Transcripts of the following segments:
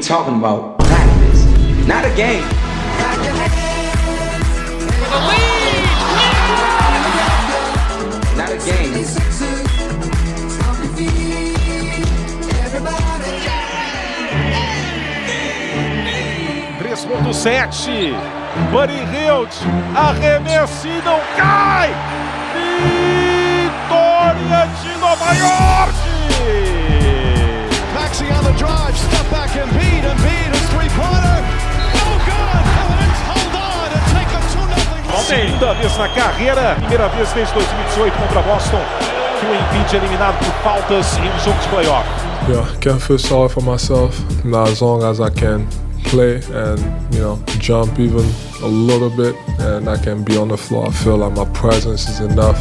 talking about practice, not a game. Not a game. 3.7, Buddy Hield, arremessa e não cai! Vitória de Nova York! Maxey on the drive, step back Embiid, is three-pointer, no good! Hornets hold on and take a 2-0 lead. Segunda vez na carreira, primeira vez desde 2018 contra Boston, que o Embiid é eliminado por faltas em um jogo de playoff. Yeah, can't feel sorry for myself. Now, as long as I can play and, jump even a little bit and I can be on the floor, I feel like my presence is enough.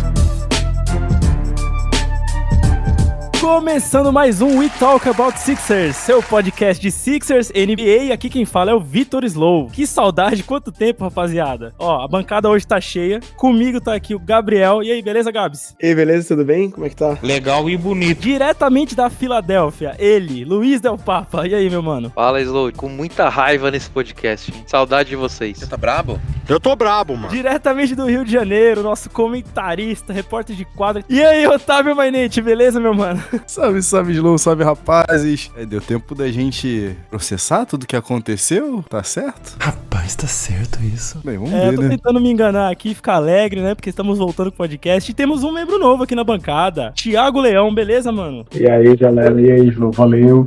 Começando mais um We Talk About Sixers, seu podcast de Sixers, NBA, e aqui quem fala é o Vitor Slow. Que saudade, quanto tempo, rapaziada. Ó, a bancada hoje tá cheia, comigo tá aqui o Gabriel. E aí, beleza, Gabs? E aí, beleza, tudo bem? Como é que tá? Legal e bonito. Diretamente da Filadélfia, ele, Luiz Del Papa. E aí, meu mano? Fala, Slow, com muita raiva nesse podcast, hein? Saudade de vocês. Você tá brabo? Eu tô brabo, mano. Diretamente do Rio de Janeiro, nosso comentarista, repórter de quadra. E aí, Otávio Mainete, beleza, meu mano? Salve, salve, Slow, salve, rapazes. Deu tempo da gente processar tudo que aconteceu? Tá certo? Rapaz, tá certo isso. Bem, vamos ver, tô tentando me enganar aqui, ficar alegre, né? Porque estamos voltando com o podcast. E temos um membro novo aqui na bancada. Thiago Leão, beleza, mano? E aí, galera, e aí, Slow, valeu.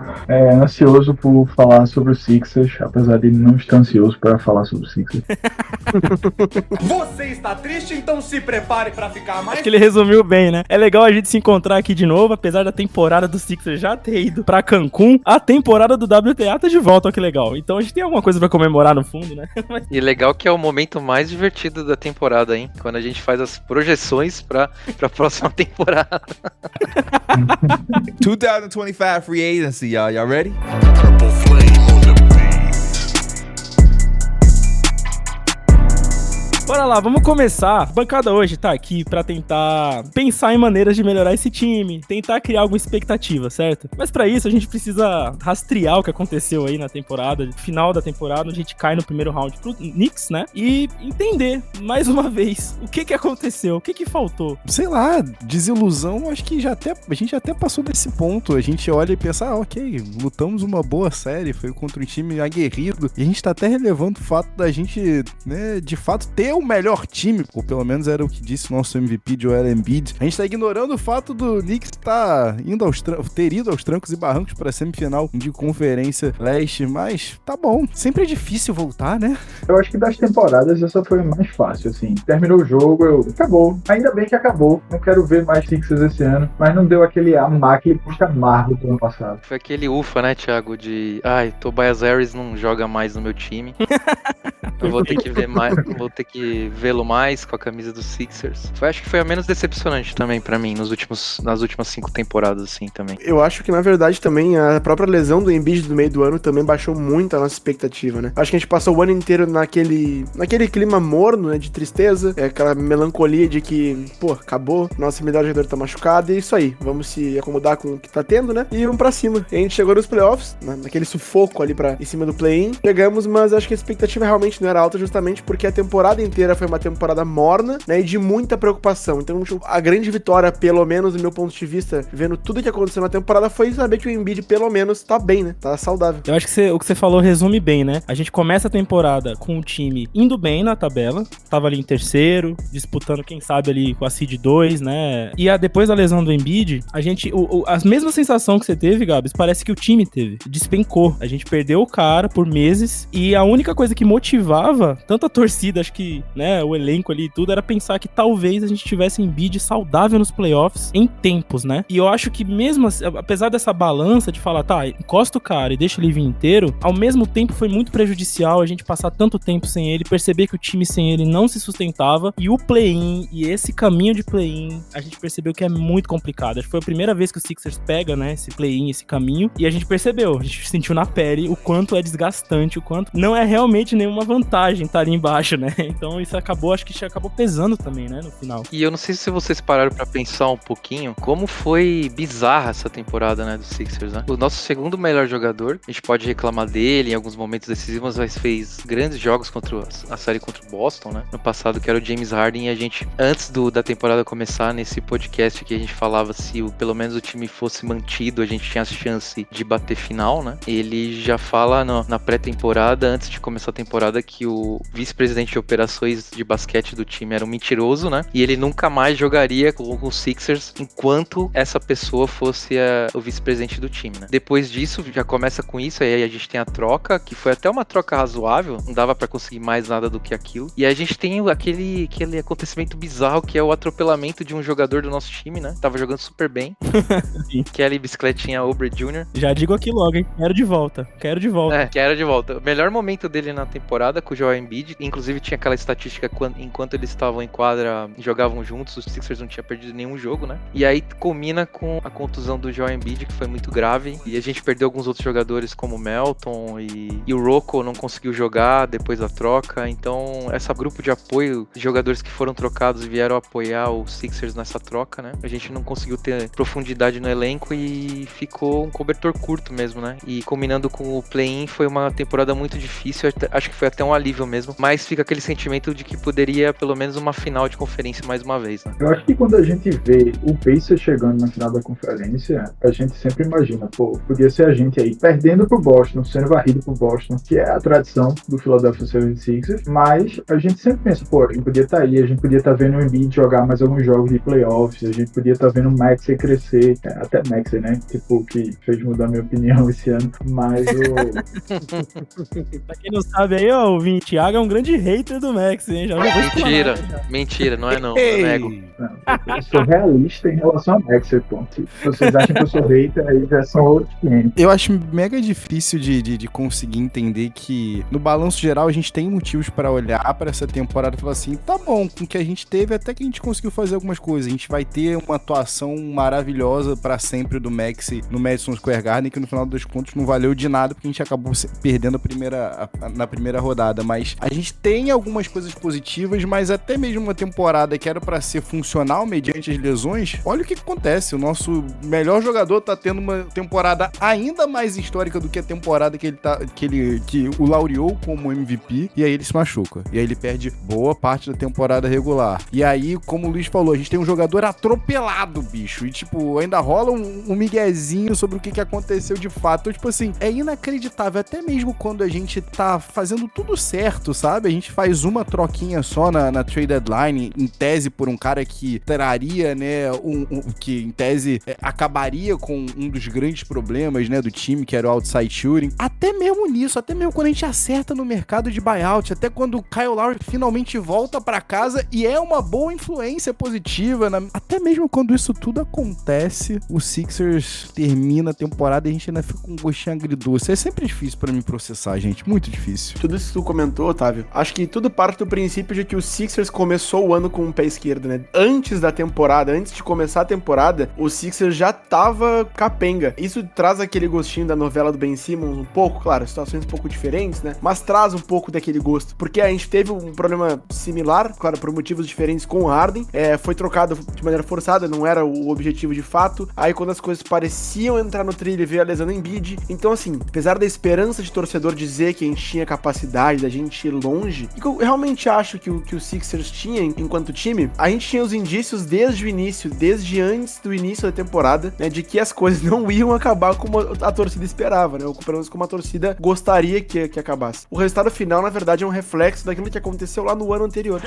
Ansioso por falar sobre o Sixers, apesar de não estar ansioso para falar sobre o Sixers. Você está triste, então se prepare pra ficar mais... Acho que ele resumiu bem, né? É legal a gente se encontrar aqui de novo, apesar da temporada do Sixers já ter ido pra Cancún, a temporada do WTA tá de volta, ó que legal. Então a gente tem alguma coisa pra comemorar no fundo, né? E legal que é o momento mais divertido da temporada, hein? Quando a gente faz as projeções pra próxima temporada. 2025 free agency, y'all. Y'all ready? Bora lá, vamos começar. A bancada hoje tá aqui pra tentar pensar em maneiras de melhorar esse time, tentar criar alguma expectativa, certo? Mas pra isso a gente precisa rastrear o que aconteceu aí na temporada, final da temporada, onde a gente cai no primeiro round pro Knicks, né? E entender, mais uma vez, o que aconteceu, o que faltou. Sei lá, desilusão, acho que a gente até passou desse ponto. A gente olha e pensa, ok, lutamos uma boa série, foi contra um time aguerrido, e a gente tá até relevando o fato da gente, né, de fato ter o melhor time, ou pelo menos era o que disse o nosso MVP Joel Embiid. A gente tá ignorando o fato do Knicks ter ido aos trancos e barrancos pra semifinal de Conferência Leste, mas tá bom, sempre é difícil voltar, né? Eu acho que das temporadas essa foi a mais fácil, assim. Terminou o jogo, acabou. Ainda bem que acabou. Não quero ver mais Sixers esse ano, mas não deu aquele gosto amargo do ano passado. Foi aquele ufa, né, Thiago, de Tobias Harris não joga mais no meu time. Eu vou ter que ver mais, vou ter que vê-lo mais com a camisa dos Sixers. Acho que foi a menos decepcionante também pra mim nas últimas 5 temporadas, assim, também. Eu acho que, na verdade, também a própria lesão do Embiid do meio do ano também baixou muito a nossa expectativa, né? Acho que a gente passou o ano inteiro naquele clima morno, né, de tristeza, aquela melancolia de que, acabou, nosso melhor jogador tá machucado, e isso aí, vamos se acomodar com o que tá tendo, né? E vamos pra cima. E a gente chegou nos playoffs, naquele sufoco ali em cima do play-in, chegamos, mas acho que a expectativa realmente não era alta, justamente porque a temporada inteira foi uma temporada morna, né, e de muita preocupação. Então, a grande vitória, pelo menos do meu ponto de vista, vendo tudo que aconteceu na temporada, foi saber que o Embiid, pelo menos, tá bem, né? Tá saudável. Eu acho que o que você falou resume bem, né? A gente começa a temporada com o time indo bem na tabela, tava ali em terceiro, disputando, quem sabe, ali com a seed 2, né? E depois da lesão do Embiid, a gente, a mesma sensação que você teve, Gabs, parece que o time teve. Despencou. A gente perdeu o cara por meses, e a única coisa que motivava tanto a torcida, acho que, né, o elenco ali e tudo, era pensar que talvez a gente tivesse Embiid saudável nos playoffs em tempos, né? E eu acho que mesmo assim, apesar dessa balança de falar, tá, encosta o cara e deixa ele vir inteiro, ao mesmo tempo foi muito prejudicial a gente passar tanto tempo sem ele, perceber que o time sem ele não se sustentava, e o play-in, e esse caminho de play-in, a gente percebeu que é muito complicado. Acho que foi a primeira vez que o Sixers pega, né, esse play-in, esse caminho, e a gente percebeu, a gente sentiu na pele o quanto é desgastante, o quanto não é realmente nenhuma vantagem estar ali embaixo, né? Então isso acho que acabou pesando também, né, no final. E eu não sei se vocês pararam pra pensar um pouquinho como foi bizarra essa temporada, né, do Sixers, né? O nosso segundo melhor jogador, a gente pode reclamar dele em alguns momentos decisivos, mas fez grandes jogos contra a série contra o Boston, né? No passado, que era o James Harden, e a gente, antes da temporada começar, nesse podcast aqui, a gente falava se pelo menos o time fosse mantido, a gente tinha a chance de bater final, né? Ele já fala na pré-temporada, antes de começar a temporada, que o vice-presidente de operações de basquete do time era um mentiroso, né? E ele nunca mais jogaria com os Sixers enquanto essa pessoa fosse o vice-presidente do time, né? Depois disso, já começa com isso, aí a gente tem a troca, que foi até uma troca razoável, não dava pra conseguir mais nada do que aquilo. E aí a gente tem aquele acontecimento bizarro, que é o atropelamento de um jogador do nosso time, né? Tava jogando super bem. Kelly Bicicletinha Oubre Jr. Já digo aqui logo, hein? Quero de volta. Quero de volta. O melhor momento dele na temporada com o Joel Embiid, inclusive tinha aquela estatística enquanto eles estavam em quadra, jogavam juntos, os Sixers não tinham perdido nenhum jogo, né? E aí culmina com a contusão do Joel Embiid, que foi muito grave, e a gente perdeu alguns outros jogadores como o Melton e o Rocco não conseguiu jogar depois da troca. Então esse grupo de apoio de jogadores que foram trocados e vieram apoiar os Sixers nessa troca, né? A gente não conseguiu ter profundidade no elenco e ficou um cobertor curto mesmo, né? E combinando com o play-in, foi uma temporada muito difícil, acho que foi até um alívio mesmo, mas fica aquele sentimento de que poderia pelo menos uma final de conferência mais uma vez, né? Eu acho que quando a gente vê o Pacers chegando na final da conferência, a gente sempre imagina, pô, podia ser a gente aí perdendo pro Boston, sendo varrido pro Boston, que é a tradição do Philadelphia 76ers, mas a gente sempre pensa, pô, a gente podia estar aí, a gente podia estar vendo o Embiid jogar mais alguns jogos de playoffs, a gente podia estar vendo o Maxey crescer, até Maxey, né, tipo, que fez mudar minha opinião esse ano, mas Pra quem não sabe aí, ó, o Thiago é um grande hater do Maxey, hein? Mentira, não é não, eu nego. Eu sou realista em relação ao Maxey, pô. Se vocês acham que eu sou hater, aí já são outros 500. Eu acho mega difícil de conseguir entender que, no balanço geral, a gente tem motivos pra olhar pra essa temporada e falar assim, tá bom, com o que a gente teve, até que a gente conseguiu fazer algumas coisas. A gente vai ter uma atuação maravilhosa pra sempre do Maxey no Madison Square Garden, que no final dos contos não valeu de nada, porque a gente acabou perdendo na primeira rodada. Mas a gente tem algumas coisas positivas, mas até mesmo uma temporada que era pra ser funcional mediante as lesões, olha o que acontece. O nosso melhor jogador tá tendo uma temporada ainda mais histórica do que a temporada que o laureou como MVP, e aí ele se machuca. E aí ele perde boa parte da temporada regular. E aí, como o Luiz falou, a gente tem um jogador atropelado, bicho. E, tipo, ainda rola um miguezinho sobre o que aconteceu de fato. Então, tipo assim, é inacreditável. Até mesmo quando a gente tá fazendo tudo certo, sabe? A gente faz uma troquinha só na trade deadline, em tese por um cara que traria, né, que em tese acabaria com um dos grandes problemas, né, do time, que era o outside shooting. Até mesmo nisso, até mesmo quando a gente acerta no mercado de buyout, até quando o Kyle Lowry finalmente volta pra casa e é uma boa influência positiva, até mesmo quando isso tudo acontece, o Sixers termina a temporada e a gente ainda fica com um gostinho agridoce. É sempre difícil pra mim processar, gente, muito difícil. Tudo isso que tu comentou, Otávio, acho que tudo parte do princípio de que o Sixers começou o ano com o pé esquerdo, né? Antes da temporada, antes de começar a temporada, o Sixers já tava capenga. Isso traz aquele gostinho da novela do Ben Simmons um pouco, claro, situações um pouco diferentes, né? Mas traz um pouco daquele gosto, porque a gente teve um problema similar, claro, por motivos diferentes com o Harden, foi trocado de maneira forçada, não era o objetivo de fato, aí quando as coisas pareciam entrar no trilho, veio a lesão do Embiid. Então assim, apesar da esperança de torcedor dizer que a gente tinha capacidade da gente ir longe, e que eu realmente acho que o Sixers tinha enquanto time, a gente tinha os indícios desde o início, desde antes do início da temporada, né, de que as coisas não iam acabar como a torcida esperava, né, ou pelo menos como a torcida gostaria que acabasse. O resultado final, na verdade, é um reflexo daquilo que aconteceu lá no ano anterior.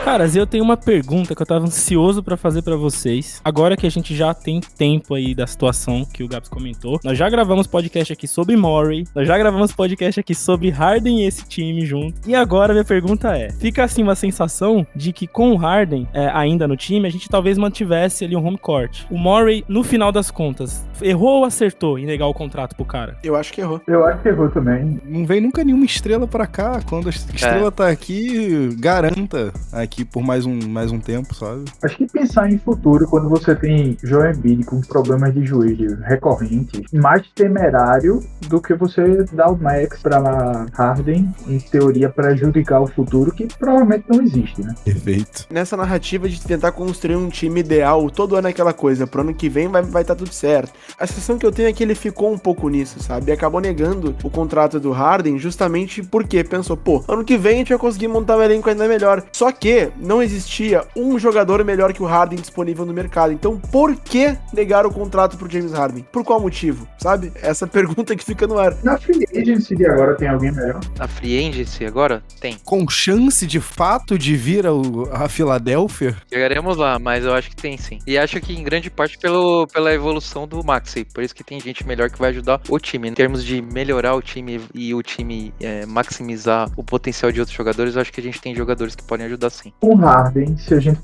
Caras, eu tenho uma pergunta que eu tava ansioso pra fazer pra vocês. Agora que a gente já tem tempo aí da situação que o Gabs comentou, nós já gravamos podcast aqui sobre Murray, nós já gravamos podcast aqui sobre Harden e esse time junto. E agora minha pergunta é, fica assim uma sensação de que com o Harden ainda no time, a gente talvez mantivesse ali um home court. O Murray, no final das contas, errou ou acertou em negar o contrato pro cara? Eu acho que errou. Eu acho que errou também. Não vem nunca nenhuma estrela pra cá. Quando a estrela tá aqui, garanta aqui aqui por mais um tempo, sabe? Acho que pensar em futuro, quando você tem Joel Embiid com problemas de joelho recorrentes, mais temerário do que você dar o max pra Harden, em teoria, prejudicar o futuro, que provavelmente não existe, né? Perfeito. Nessa narrativa de tentar construir um time ideal, todo ano é aquela coisa, pro ano que vem vai tá tudo certo. A sensação que eu tenho é que ele ficou um pouco nisso, sabe? E acabou negando o contrato do Harden justamente porque pensou, pô, ano que vem a gente vai conseguir montar um elenco ainda melhor. Só que não existia um jogador melhor que o Harden disponível no mercado. Então, por que negar o contrato pro James Harden? Por qual motivo? Sabe? Essa pergunta que fica no ar. Na Free Agency de agora tem alguém melhor? A Free Agency agora tem. Com chance de fato de vir a Filadélfia? Chegaremos lá, mas eu acho que tem sim. E acho que em grande parte pela evolução do Maxey. Por isso que tem gente melhor que vai ajudar o time. Em termos de melhorar o time e o time maximizar o potencial de outros jogadores, eu acho que a gente tem jogadores que podem ajudar sim. Com Harden, se a gente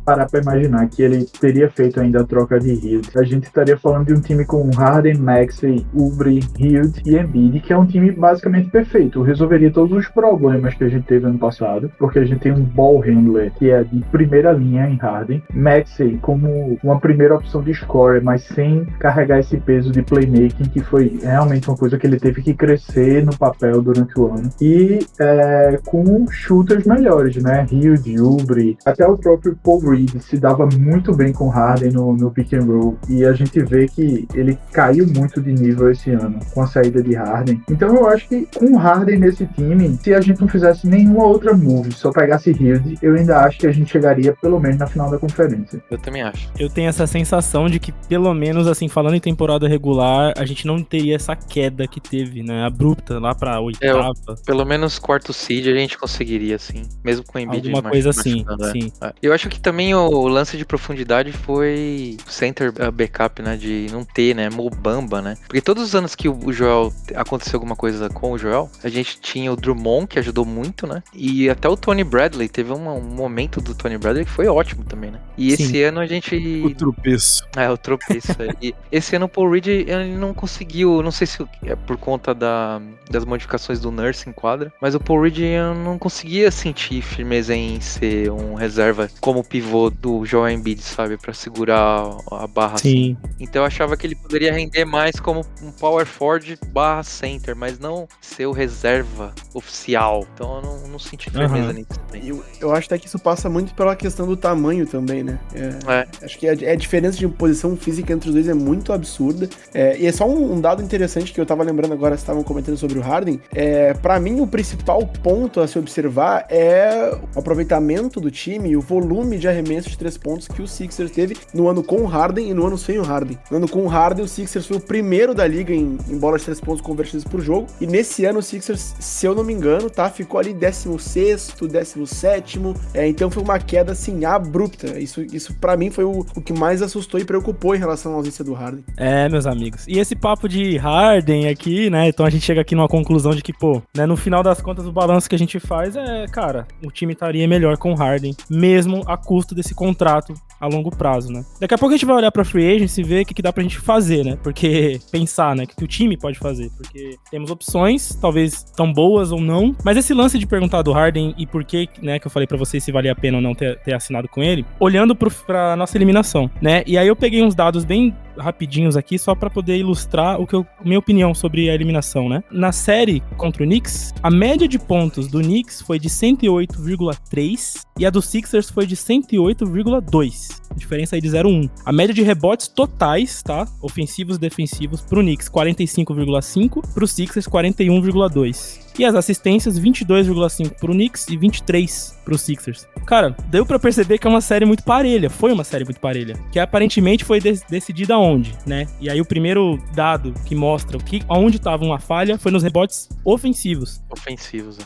parar pra imaginar que ele teria feito ainda a troca de Hield, a gente estaria falando de um time com Harden, Maxey, Oubre, Hield e Embiid, que é um time basicamente perfeito. Resolveria todos os problemas que a gente teve ano passado, porque a gente tem um ball handler que é de primeira linha em Harden, Maxey como uma primeira opção de scorer, mas sem carregar esse peso de playmaking, que foi realmente uma coisa que ele teve que crescer no papel durante o ano, e com shooters melhores, né? Hield, Oubre, até o próprio Paul Reed se dava muito bem com Harden no pick and roll, e a gente vê que ele caiu muito de nível esse ano com a saída de Harden. Então eu acho que com Harden nesse time, se a gente não fizesse nenhuma outra move, só pegasse Hield, eu ainda acho que a gente chegaria pelo menos na final da conferência. Eu também acho. Eu tenho essa sensação de que, pelo menos, assim, falando em temporada regular, a gente não teria essa queda que teve, né? Abrupta, lá pra oitava. Pelo menos quarto seed a gente conseguiria, sim. Mesmo com o Embiid. Alguma coisa assim, sim. Eu acho que também o lance de profundidade foi center backup, né? De não ter, né? Mobamba, né? Porque todos os anos que o Joel aconteceu alguma coisa com o Joel, a gente tinha o Drummond, que ajudou muito, né? E até o Tony Bradley, teve um momento do Tony Bradley que foi ótimo também, né? E Sim. esse ano a gente... O tropeço. O tropeço. E esse ano o Paul Reed, ele não conseguiu, não sei se é por conta das modificações do Nurse em quadra, mas o Paul Reed eu não conseguia sentir firmeza em ser um reserva como pivô do Joel Embiid, sabe? Pra segurar a barra. Sim. Assim. Então eu achava que ele poderia render mais como um power forward barra center, mas não ser o reserva oficial. Então eu não senti firmeza nisso também. Eu acho até que isso passa muito pela questão do tamanho também, né? Acho que a diferença de posição física entre os dois é muito absurda. E é só um dado interessante que eu tava lembrando agora, vocês estavam comentando sobre o Harden. Pra mim, o principal ponto a se observar é o aproveitamento do time e o volume de arremesso de 3 pontos que o Sixers teve no ano com o Harden e no ano sem o Harden. No ano com o Harden, o Sixers foi o primeiro da liga em bolas de 3 pontos convertidas por jogo. E nesse ano, o Sixers, se eu não me engano, ficou ali 16º, 17º. Então foi uma queda, assim, abrupta. Isso pra mim foi o que mais assustou e preocupou em relação à ausência do Harden. Meus amigos. E esse papo de Harden aqui, né? Então a gente chega aqui numa conclusão de que, pô, né, no final das contas, o balanço que a gente faz cara, o time estaria melhor com o Harden, mesmo a custo desse contrato a longo prazo, né? Daqui a pouco a gente vai olhar pra Free Agency e ver o que dá pra gente fazer, né? Porque pensar, né? Que o time pode fazer. Porque temos opções, talvez tão boas ou não. Mas esse lance de perguntar do Harden e por que, né? Que eu falei pra vocês se valia a pena ou não ter assinado com ele, olhando pra nossa eliminação, né? E aí eu peguei uns dados bem rapidinhos aqui, só pra poder ilustrar minha opinião sobre a eliminação, né? Na série contra o Knicks, a média de pontos do Knicks foi de 108,3 e a do Sixers foi de 108,2. Diferença aí de 0,1. A média de rebotes totais, tá? Ofensivos e defensivos pro Knicks, 45,5, pro Sixers, 41,2. E as assistências, 22,5 pro Knicks e 23 pro Sixers. Cara, deu pra perceber que é uma série muito parelha. Foi uma série muito parelha. Que aparentemente foi decidida onde, né? E aí o primeiro dado que mostra onde tava uma falha foi nos rebotes ofensivos.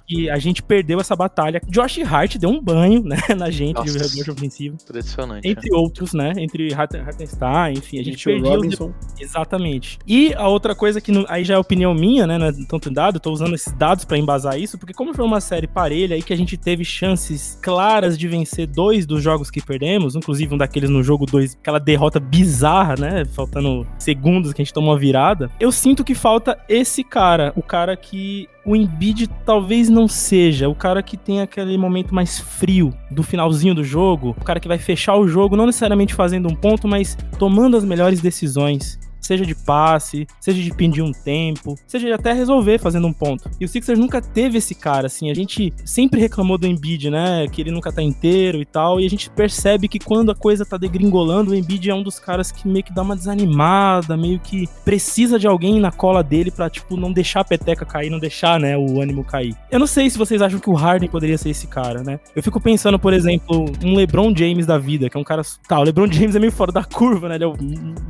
E a gente perdeu essa batalha. Josh Hart deu um banho, né? Na gente de rebote ofensivo. Impressionante. Entre outros, né? Entre Hartenstein, enfim. A gente perdeu Robinson. Exatamente. E a outra coisa que aí já é opinião minha, né? Não é tanto dado. Tô usando esses dados pra embasar isso, porque como foi uma série parelha aí que a gente teve chances chances claras de vencer 2 dos jogos que perdemos, inclusive um daqueles no jogo 2, aquela derrota bizarra, né? Faltando segundos que a gente tomou uma virada. Eu sinto que falta esse cara, o cara que o Embiid talvez não seja, o cara que tem aquele momento mais frio do finalzinho do jogo, o cara que vai fechar o jogo, não necessariamente fazendo um ponto, mas tomando as melhores decisões. Seja de passe, seja de pedir um tempo, seja de até resolver fazendo um ponto. E o Sixers nunca teve esse cara, assim, a gente sempre reclamou do Embiid, né, que ele nunca tá inteiro e tal, e a gente percebe que quando a coisa tá degringolando, o Embiid é um dos caras que meio que dá uma desanimada, meio que precisa de alguém na cola dele pra, tipo, não deixar a peteca cair, não deixar, né, o ânimo cair. Eu não sei se vocês acham que o Harden poderia ser esse cara, né? Eu fico pensando, por exemplo, um LeBron James da vida, que é um cara... Tá, o LeBron James é meio fora da curva, né, ele é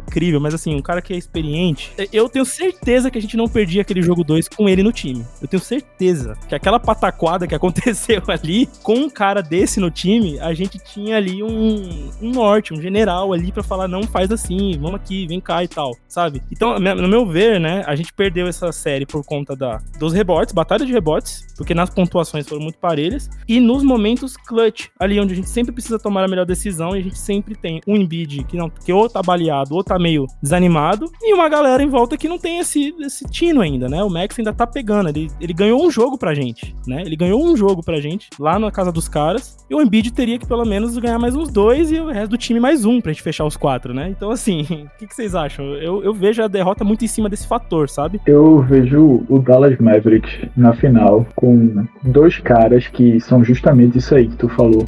incrível, mas assim, um cara que é experiente, eu tenho certeza que a gente não perdia aquele jogo 2 com ele no time. Eu tenho certeza que aquela pataquada que aconteceu ali, com um cara desse no time, a gente tinha ali um norte, um general ali pra falar, não faz assim, vamos aqui, vem cá e tal, sabe? Então, no meu ver, né, a gente perdeu essa série por conta dos rebotes, batalha de rebotes, porque nas pontuações foram muito parelhas, e nos momentos clutch, ali onde a gente sempre precisa tomar a melhor decisão, e a gente sempre tem um Embiid que ou tá baleado, ou tá meio desanimado, e uma galera em volta que não tem esse tino ainda, né? O Max ainda tá pegando, ele ganhou um jogo pra gente, né? Ele ganhou um jogo pra gente, lá na casa dos caras, e o Embiid teria que pelo menos ganhar mais uns 2 e o resto do time mais um pra gente fechar os 4, né? Então, assim, o que vocês acham? Eu vejo a derrota muito em cima desse fator, sabe? Eu vejo o Dallas Mavericks na final com 2 caras que são justamente isso aí que tu falou.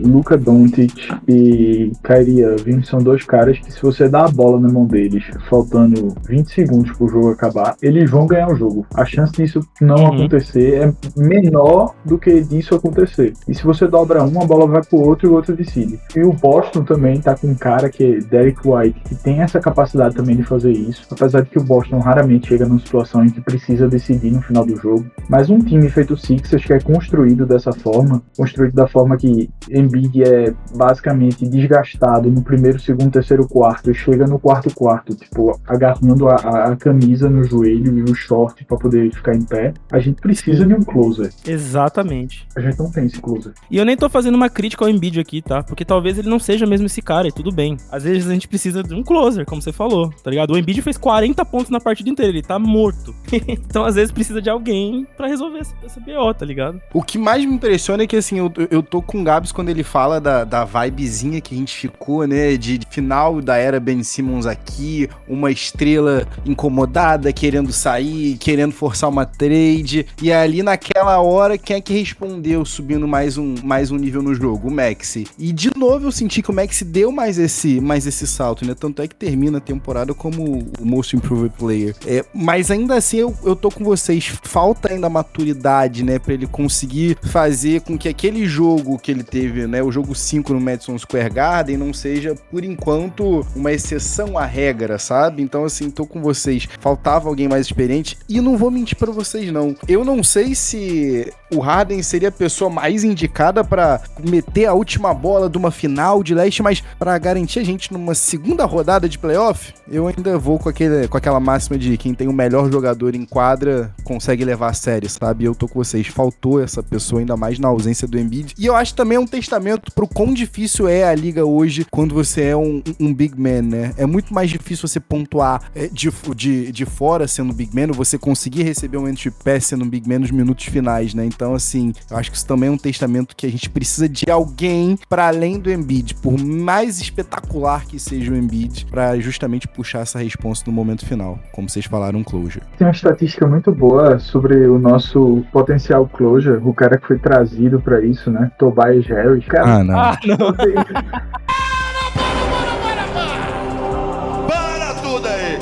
Luka Doncic e Kyrie Irving são 2 caras que, se você dá a bola na mão deles, faltando 20 segundos pro jogo acabar, eles vão ganhar o jogo. A chance disso não acontecer é menor do que disso acontecer. E se você dobra um, a bola vai pro outro e o outro decide. E o Boston também tá com um cara que é Derek White, que tem essa capacidade também de fazer isso, apesar de que o Boston raramente chega numa situação em que precisa decidir no final do jogo. Mas um time feito Sixers que é construído dessa forma, construído da forma que Embiid é basicamente desgastado no primeiro, segundo, terceiro quarto, e chega no quarto, tipo, agarrando a camisa no joelho e o short pra poder ficar em pé, a gente precisa de um closer. Exatamente. A gente não tem esse closer. E eu nem tô fazendo uma crítica ao Embiid aqui, tá? Porque talvez ele não seja mesmo esse cara, e tudo bem. Às vezes a gente precisa de um closer, como você falou, tá ligado? O Embiid fez 40 pontos na partida inteira, ele tá morto. Então, às vezes, precisa de alguém pra resolver essa BO, tá ligado? O que mais me impressiona é que, assim, eu tô com o Gabs quando ele fala da vibezinha que a gente ficou, né? De final da era Ben Simmons aqui, uma estrela incomodada, querendo sair, querendo forçar uma trade. E ali, naquela hora, quem é que respondeu subindo mais um nível no jogo? O Maxey. E, de novo, eu senti que o Maxey deu mais esse salto, né? Tanto é que termina a temporada como o Most Improved Player. Mas ainda assim, eu tô com vocês. Falta ainda maturidade, né? Pra ele conseguir fazer com que aquele jogo que ele teve, né? O jogo 5 no Madison Square Garden não seja, por enquanto, uma exceção à regra, sabe? Então, assim, tô com vocês. Faltava alguém mais experiente. E não vou mentir pra vocês, não. Eu não sei se o Harden seria a pessoa mais indicada pra meter a última bola de uma final de leste, mas pra garantir a gente numa segunda rodada de playoff, eu ainda vou com aquela máxima de quem tem o melhor jogador em quadra consegue levar a sério, sabe? Eu tô com vocês. Faltou essa pessoa, ainda mais na ausência do Embiid. E eu acho também um testamento pro quão difícil é a liga hoje quando você é um big man, né? É muito mais difícil você pontuar de fora sendo big man, ou você conseguir receber um entry pass sendo um big man nos minutos finais, né? Então, assim, eu acho que isso também é um testamento que a gente precisa de alguém para além do Embiid, por mais espetacular que seja o Embiid, para justamente puxar essa responsa no momento final, como vocês falaram, closure. Tem uma estatística muito boa sobre o nosso potencial closure, o cara que foi trazido para isso, né? Tobias Harris. Cara, não.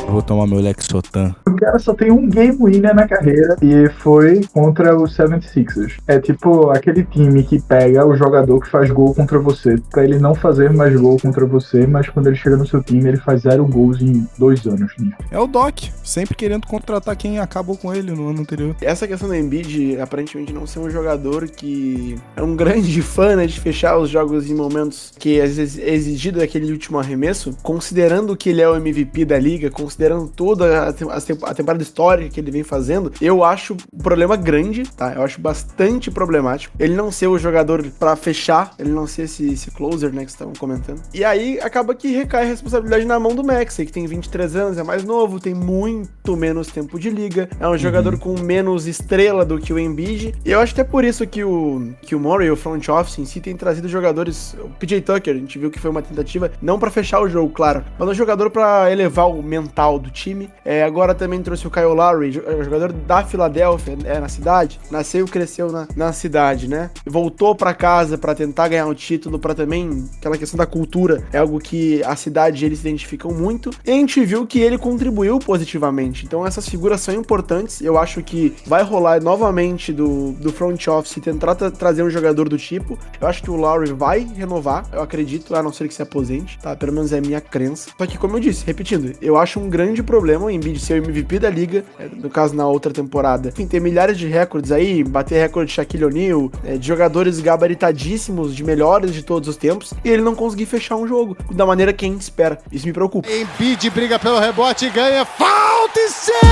Vou tomar meu Lexotan. O cara só tem um game winner na carreira e foi contra o 76ers. É tipo aquele time que pega o jogador que faz gol contra você pra ele não fazer mais gol contra você, mas quando ele chega no seu time ele faz 0 gols em 2 anos. É o Doc, sempre querendo contratar quem acabou com ele no ano anterior. Essa questão do Embiid, aparentemente não ser um jogador que é um grande fã, né, de fechar os jogos em momentos que às vezes é exigido daquele último arremesso, considerando que ele é o MVP da liga, considerando toda a a temporada histórica que ele vem fazendo, eu acho um problema grande, tá? Eu acho bastante problemático. Ele não ser o jogador pra fechar, ele não ser esse closer, né, que vocês estavam comentando. E aí acaba que recai a responsabilidade na mão do Maxey, que tem 23 anos, é mais novo, tem muito menos tempo de liga, é um jogador com menos estrela do que o Embiid. E eu acho até por isso que o Morey, o front office em si, tem trazido jogadores, o PJ Tucker, a gente viu que foi uma tentativa, não pra fechar o jogo, claro, mas um jogador pra elevar o mental do time. Agora também trouxe o Kyle Lowry, jogador da Filadélfia, na cidade, nasceu e cresceu na cidade, né? Voltou pra casa pra tentar ganhar o título, pra também, aquela questão da cultura, é algo que a cidade e eles se identificam muito, e a gente viu que ele contribuiu positivamente. Então essas figuras são importantes, eu acho que vai rolar novamente do front office tentar trazer um jogador do tipo. Eu acho que o Lowry vai renovar, eu acredito, a não ser que se aposente, tá? Pelo menos é a minha crença. Só que, como eu disse, repetindo, eu acho um grande problema o Embiid ser o MVP da liga, no caso na outra temporada. Enfim, tem milhares de recordes aí, bater recorde de Shaquille O'Neal, de jogadores gabaritadíssimos, de melhores de todos os tempos, e ele não conseguir fechar um jogo da maneira que a gente espera. Isso me preocupa. Embiid briga pelo rebote e ganha. Falta e cesta!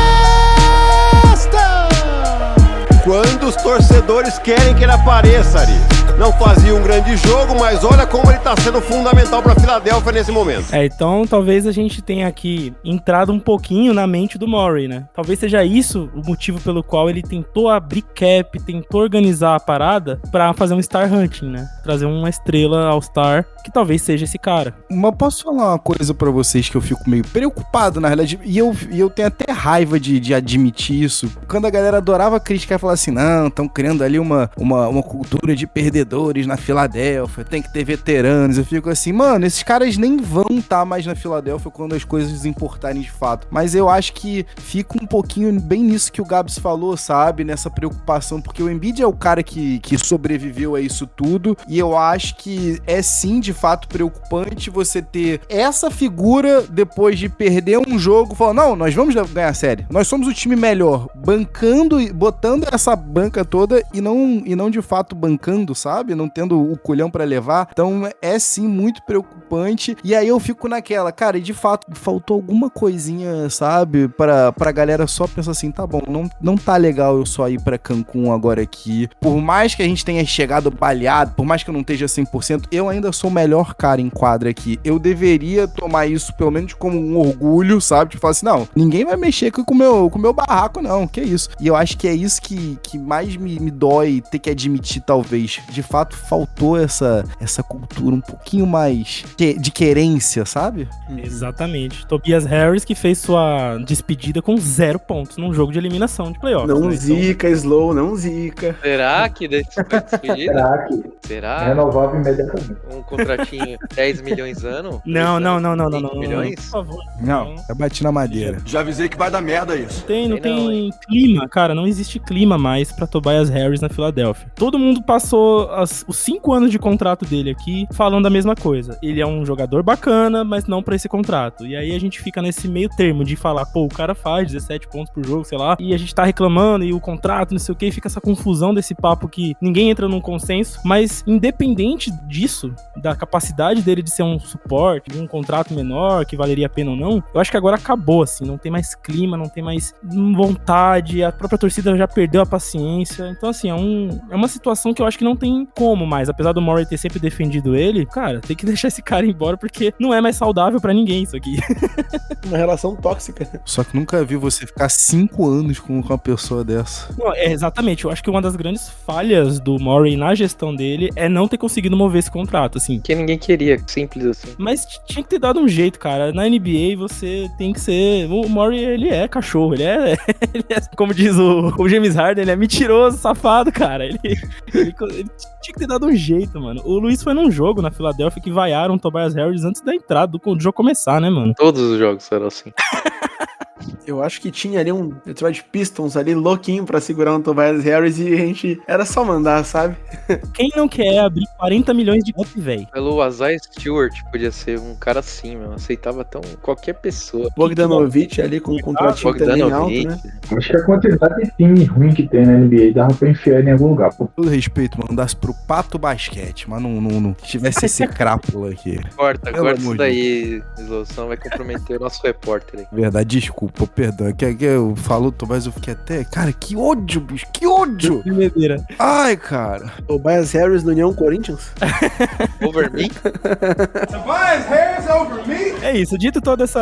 Quando os torcedores querem que ele apareça, Ari. Não fazia um grande jogo, mas olha como ele tá sendo fundamental pra Filadélfia nesse momento. Então talvez a gente tenha aqui entrado um pouquinho na mente do Morey, né? Talvez seja isso o motivo pelo qual ele tentou abrir cap, tentou organizar a parada pra fazer um Star Hunting, né? Trazer uma estrela All-Star, que talvez seja esse cara. Mas posso falar uma coisa pra vocês que eu fico meio preocupado, na realidade, e eu tenho até raiva de admitir isso. Quando a galera adorava criticar e falar assim, não, estão criando ali uma cultura de perdedores na Filadélfia, tem que ter veteranos. Eu fico assim, mano, esses caras nem vão estar mais na Filadélfia quando as coisas importarem de fato. Mas eu acho que fica um pouquinho bem nisso que o Gabs falou, sabe? Nessa preocupação, porque o Embiid é o cara que sobreviveu a isso tudo, e eu acho que é sim, de fato, preocupante você ter essa figura depois de perder um jogo, falando, não, nós vamos ganhar a série, nós somos o time melhor, bancando, botando essa banca toda e não de fato bancando, sabe? Não tendo o culhão pra levar. Então é sim muito preocupante. E aí eu fico naquela, cara, e de fato faltou alguma coisinha, sabe? Pra galera só pensar assim, tá bom, não tá legal eu só ir pra Cancún agora aqui. Por mais que a gente tenha chegado baleado, por mais que eu não esteja 100%, eu ainda sou o melhor cara em quadra aqui. Eu deveria tomar isso pelo menos como um orgulho, sabe? Tipo, falar assim, não, ninguém vai mexer com o meu barraco, não, que isso. E eu acho que é isso que mais me dói ter que admitir, talvez. De fato, faltou essa cultura um pouquinho mais de querência, sabe? Exatamente. Tobias Harris que fez sua despedida com 0 pontos num jogo de eliminação de playoffs. Não né? zica, Slow, não zica. Será que foi despedida? Será que Será? renovava imediatamente? Um contratinho 10 milhões ano? Não. 20 milhões? Por favor. Não, eu bati na madeira. Já avisei que vai dar merda isso. Não tem clima, cara, não existe clima mais pra Tobias Harris na Filadélfia. Todo mundo passou os 5 anos de contrato dele aqui falando a mesma coisa. Ele é um jogador bacana, mas não pra esse contrato. E aí a gente fica nesse meio termo de falar, pô, o cara faz 17 pontos por jogo, sei lá, e a gente tá reclamando, e o contrato, não sei o que, fica essa confusão desse papo que ninguém entra num consenso, mas independente disso, da capacidade dele de ser um suporte, de um contrato menor, que valeria a pena ou não, eu acho que agora acabou, assim, não tem mais clima, não tem mais vontade, a própria torcida já perdeu a paciência, então assim, é uma situação que eu acho que não tem como mais, apesar do Morey ter sempre defendido ele, cara, tem que deixar esse cara embora, porque não é mais saudável pra ninguém isso aqui. Uma relação tóxica. Só que nunca vi você ficar 5 anos com uma pessoa dessa. Não, exatamente, eu acho que uma das grandes falhas do Morey na gestão dele é não ter conseguido mover esse contrato, assim. Que ninguém queria, simples assim. Mas tinha que ter dado um jeito, cara. Na NBA você tem que ser... O Morey, ele é cachorro, ele é como diz o James Harden, ele é mentiroso, safado, cara. Ele tinha que ter dado um jeito, mano. O Luiz foi num jogo na Filadélfia que vaiaram o Tobias Harris antes da entrada do jogo começar, né, mano? Todos os jogos eram assim. Eu acho que tinha ali um Detroit Pistons ali louquinho pra segurar um Tobias Harris e a gente... Era só mandar, sabe? Quem não quer abrir 40 milhões de cap, velho? Pelo Isaiah Stewart, podia ser um cara assim, meu. Aceitava tão qualquer pessoa. Bogdanovic ali com um contratinho também alto, né? Acho que a quantidade de time ruim que tem na NBA dava pra enfiar em algum lugar, pô. Todo respeito, mandasse pro Pato Basquete, mas não tivesse esse crápula aqui. Corta isso daí, Slow, vai comprometer o nosso repórter aí. Verdade, desculpa. perdão. É que eu falo, mas eu fiquei até... Cara, que ódio, bicho. Que ódio. Primeira. Ai, cara. Tobias Harris do União Corinthians? Over me? Tobias Harris over me? É isso, dito todo esse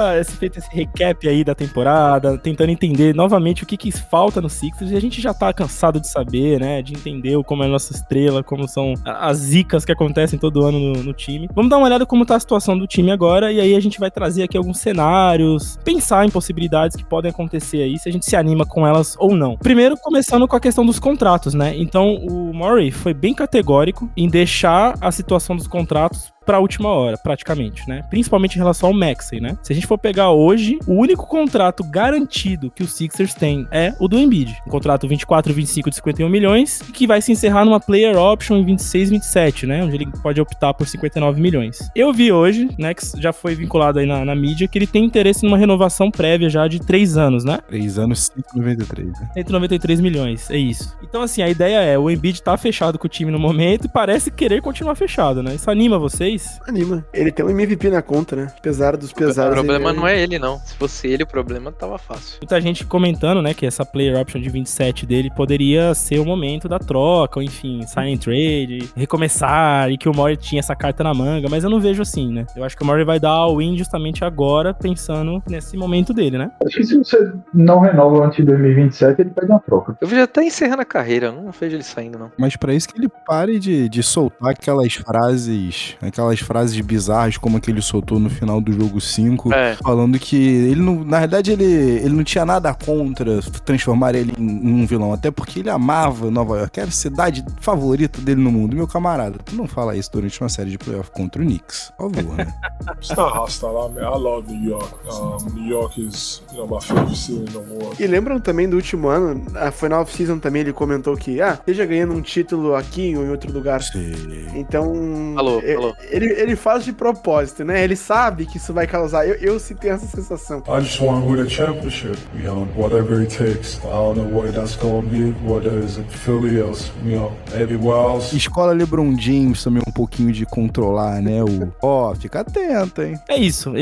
recap aí da temporada, tentando entender novamente o que falta no Sixers, e a gente já tá cansado de saber, né, de entender como é a nossa estrela, como são as zicas que acontecem todo ano no time. Vamos dar uma olhada como tá a situação do time agora, e aí a gente vai trazer aqui alguns cenários, pensar em possibilidades que podem acontecer aí, se a gente se anima com elas ou não. Primeiro, começando com a questão dos contratos, né, então o Morey foi bem categórico em deixar a situação dos contratos pra última hora, praticamente, né? Principalmente em relação ao Maxey, né? Se a gente for pegar hoje, o único contrato garantido que os Sixers têm é o do Embiid. Um contrato 24 e 25 de 51 milhões, que vai se encerrar numa player option em 26 e 27, né? Onde ele pode optar por 59 milhões. Eu vi hoje, né, que já foi vinculado aí na mídia, que ele tem interesse numa renovação prévia já de 3 anos, né? 3 anos, 193, né? 193 milhões, é isso. Então, assim, a ideia é, o Embiid tá fechado com o time no momento e parece querer continuar fechado, né? Isso anima vocês? Anima. Ele tem um MVP na conta, né? Apesar dos pesares. O problema não é ele, não. Se fosse ele, o problema tava fácil. Muita gente comentando, né, que essa player option de 27 dele poderia ser o momento da troca, ou enfim, sign and trade, recomeçar, e que o Morey tinha essa carta na manga, mas eu não vejo assim, né? Eu acho que o Morey vai dar all-in justamente agora, pensando nesse momento dele, né? Acho que se você não renova antes de 2027, ele pede uma troca. Eu vejo até encerrando a carreira, eu não vejo ele saindo, não. Mas pra isso que ele pare de soltar aquelas frases bizarras como a que ele soltou no final do jogo 5, falando que ele não, na verdade ele não tinha nada contra transformar ele em um vilão, até porque ele amava Nova York, era a cidade favorita dele no mundo. Meu camarada, tu não fala isso durante uma série de playoff contra o Knicks, por favor, né? It's not hostile. I mean, I love New York. New York is, my favorite city in the world. E lembram também do último ano, foi na off-season também, ele comentou que, esteja ganhando um título aqui ou em outro lugar. Sim. Então, Alô. Ele faz de propósito, né? Ele sabe que isso vai causar. Eu sim tenho essa sensação. I just want to win a championship, whatever it takes. I don't know what that's going to be, whether it's in Philly or, anywhere else. Escola LeBron James também um pouquinho de controlar, né? Fica atento, hein? É isso.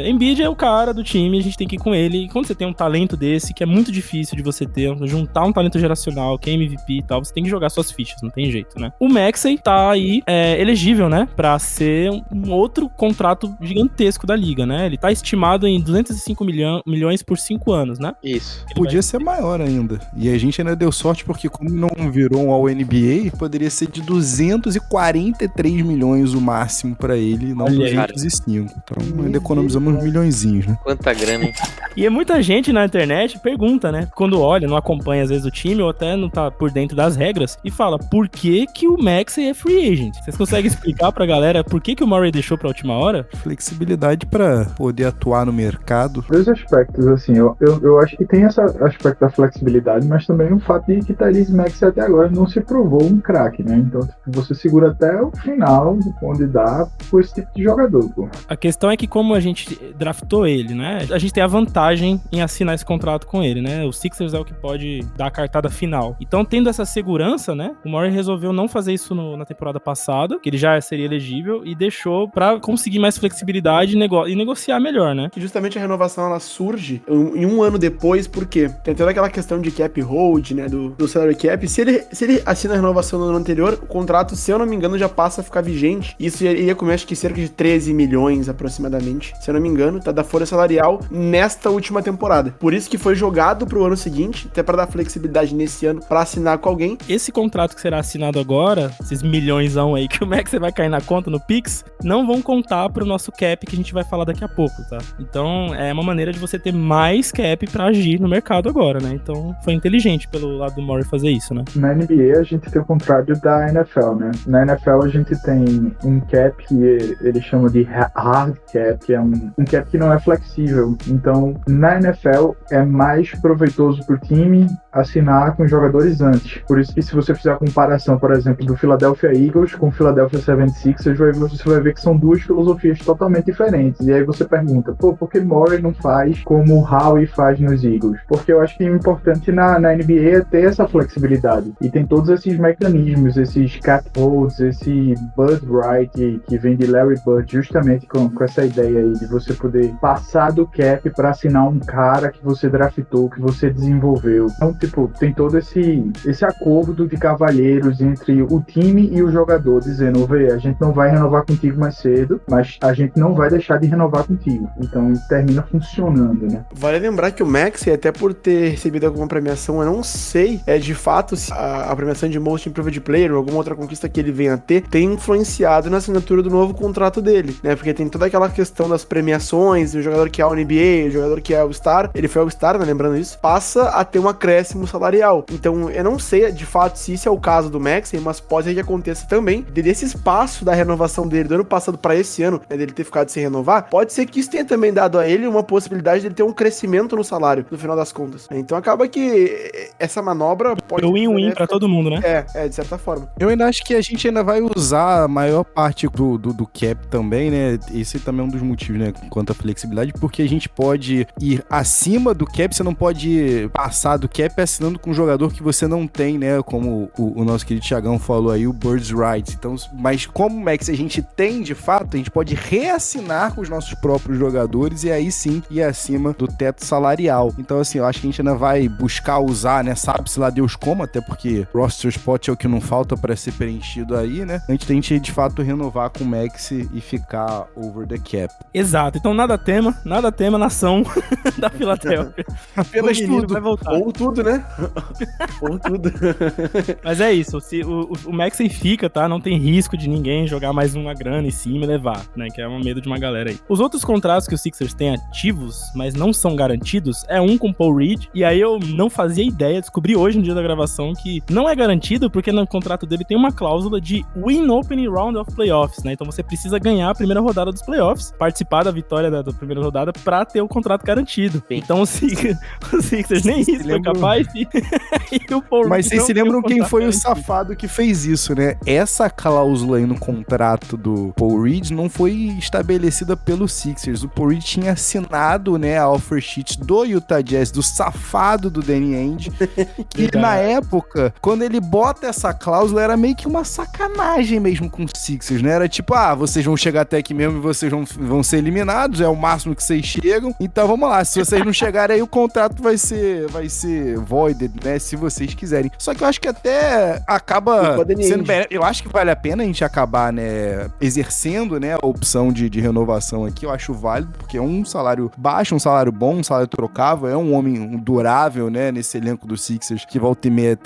Embiid é o cara do time, a gente tem que ir com ele. E quando você tem um talento desse, que é muito difícil de você ter, juntar um talento geracional, que é MVP e tal, você tem que jogar suas fichas, não tem jeito, né? O Maxey tá aí elegível, né? Pra ser um outro contrato gigantesco da liga, né? Ele tá estimado em 205 milhões por 5 anos, né? Isso. Podia ser maior ainda. E a gente ainda deu sorte porque como não virou um All-NBA, poderia ser de 243 milhões o máximo pra ele, não 205. Então ainda economizamos uns milhõezinhos, né? Quanta grana, hein? E muita gente na internet pergunta, né? Quando olha, não acompanha às vezes o time ou até não tá por dentro das regras e fala, por que o Maxey é free agent? Vocês conseguem explicar pra galera por que o Morey deixou pra última hora? Flexibilidade pra poder atuar no mercado. 2 aspectos, assim, eu acho que tem esse aspecto da flexibilidade, mas também o fato de que Tyrese Maxey até agora não se provou um craque, né? Então você segura até o final, onde dá, por esse tipo de jogador, pô. A questão é que como a gente draftou ele, né? A gente tem a vantagem em assinar esse contrato com ele, né? O Sixers é o que pode dar a cartada final. Então, tendo essa segurança, né? O Morey resolveu não fazer isso na temporada passada, que ele já seria elegível, e deixou pra conseguir mais flexibilidade e negociar melhor, né? E justamente a renovação, ela surge em um ano depois, porque tem toda aquela questão de cap hold, né? Do salary cap. Se ele assina a renovação no ano anterior, o contrato, se eu não me engano, já passa a ficar vigente. Isso iria comer, acho que cerca de 13 milhões aproximadamente, se eu não me engano, tá? Da folha salarial nesta última temporada. Por isso que foi jogado pro ano seguinte, até pra dar flexibilidade nesse ano pra assinar com alguém. Esse contrato que será assinado agora, esses milhõesão aí que o Max vai cair na conta no Pix, não vão contar pro nosso cap que a gente vai falar daqui a pouco, tá? Então é uma maneira de você ter mais cap pra agir no mercado agora, né? Então foi inteligente pelo lado do Morey fazer isso, né? Na NBA a gente tem o contrário da NFL, né? Na NFL a gente tem um cap que ele chama de hard cap, que é um cap que não é flexível. Então na NFL é mais proveitoso pro time assinar com jogadores antes. Por isso que se você fizer a comparação, por exemplo, do Philadelphia Eagles com o Philadelphia 76ers, você vai ver que são duas filosofias totalmente diferentes. E aí você pergunta, por que Morey não faz como o Howie faz nos Eagles? Porque eu acho que o importante na NBA é ter essa flexibilidade. E tem todos esses mecanismos, esses cap holds, esse Bud Wright que vem de Larry Bird, justamente com essa ideia aí de você poder passar do cap para assinar assinar um cara que você draftou, que você desenvolveu. Então, tipo, tem todo esse acordo de cavalheiros entre o time e o jogador, dizendo, a gente não vai renovar contigo mais cedo, mas a gente não vai deixar de renovar contigo. Então, termina funcionando, né? Vale lembrar que o Maxey, até por ter recebido alguma premiação, eu não sei, de fato, se a premiação de Most Improved Player ou alguma outra conquista que ele venha a ter, tem influenciado na assinatura do novo contrato dele, né? Porque tem toda aquela questão das premiações, o jogador que é o NBA, o jogador que é All-Star, ele foi All-Star, né? Lembrando isso, passa a ter um acréscimo salarial. Então, eu não sei, de fato, se isso é o caso do Maxey, mas pode ser que aconteça também, desse espaço da renovação dele do ano passado para esse ano, né, dele ter ficado sem renovar, pode ser que isso tenha também dado a ele uma possibilidade de ele ter um crescimento no salário, no final das contas. Então, acaba que essa manobra pode... win-win pra todo mundo, né? De certa forma. Eu ainda acho que a gente ainda vai usar a maior parte do cap também, né? Esse também é um dos motivos, né? Quanto à flexibilidade, porque a gente pode ir acima do cap, você não pode passar do cap assinando com um jogador que você não tem, né? Como o nosso querido Thiagão falou aí, o Birds Rights. Então, mas como o Max a gente tem, de fato, a gente pode reassinar com os nossos próprios jogadores e aí sim ir acima do teto salarial. Então, assim, eu acho que a gente ainda vai buscar usar, né? Sabe-se lá Deus como, até porque roster spot é o que não falta para ser preenchido aí, né? Antes da gente, de fato, renovar com o Max e ficar over the cap. Exato. Então, nada tema, nação da Filadélfia. Apenas tudo. Vai voltar. Ou tudo, né? Ou tudo. Mas é isso. O Maxey fica, tá? Não tem risco de ninguém jogar mais uma grana em cima e levar, né? Que é um medo de uma galera aí. Os outros contratos que o Sixers tem ativos, mas não são garantidos, é um com o Paul Reed. E aí eu não fazia ideia, descobri hoje no dia da gravação que não é garantido porque no contrato dele tem uma cláusula de win opening round of playoffs, né? Então você precisa ganhar a primeira rodada dos playoffs, participar da vitória da primeira rodada pra ter o contrato garantido. Sim. Então o Sixers nem isso foi capaz e o Paul Reed. Mas vocês se lembram quem foi o safado que fez isso, né? Essa cláusula aí no contrato do Paul Reed não foi estabelecida pelo Sixers. O Paul Reed tinha assinado, né, a offer sheet do Utah Jazz, do safado do Danny Ainge. E na época, quando ele bota essa cláusula, era meio que uma sacanagem mesmo com os Sixers, né? Era tipo, vocês vão chegar até aqui mesmo e vocês vão ser eliminados, é o máximo que vocês chegam. Então vamos lá, se vocês não chegarem aí, o contrato vai ser voided, né? Se vocês quiserem. Só que eu acho que até acaba sendo bem. Eu acho que vale a pena a gente acabar, né, exercendo, né, a opção de renovação aqui. Eu acho válido, porque é um salário baixo, um salário bom, um salário trocável, é um homem durável, né, nesse elenco do Sixers, que volta e meia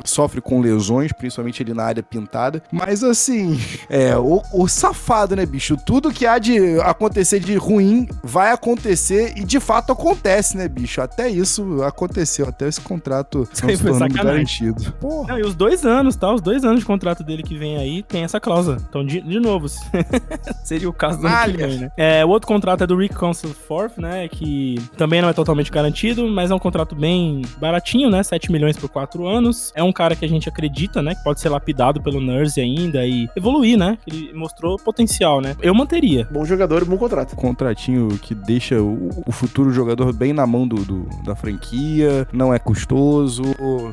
sofre com lesões, principalmente ali na área pintada. Mas assim, o safado, né, bicho? Tudo que há de acontecer de ruim vai acontecer e de fato acontece, né, bicho? Até isso aconteceu, até esse contrato não se tornando garantido. Porra. Não, e os 2 anos, tá? Os 2 anos de contrato dele que vem aí tem essa cláusula. Então, de novo, seria o caso do ano que vem, né? O outro contrato é do Rick Council-Forth, né? Que também não é totalmente garantido, mas é um contrato bem baratinho, né? 7 milhões por 4 anos. É um cara que a gente acredita, né? Que pode ser lapidado pelo Nurse ainda e evoluir, né? Ele mostrou potencial, né? Eu manteria. Bom jogador, bom contrato. Contratinho que deixa o futuro jogador bem na mão da franquia, não é custoso,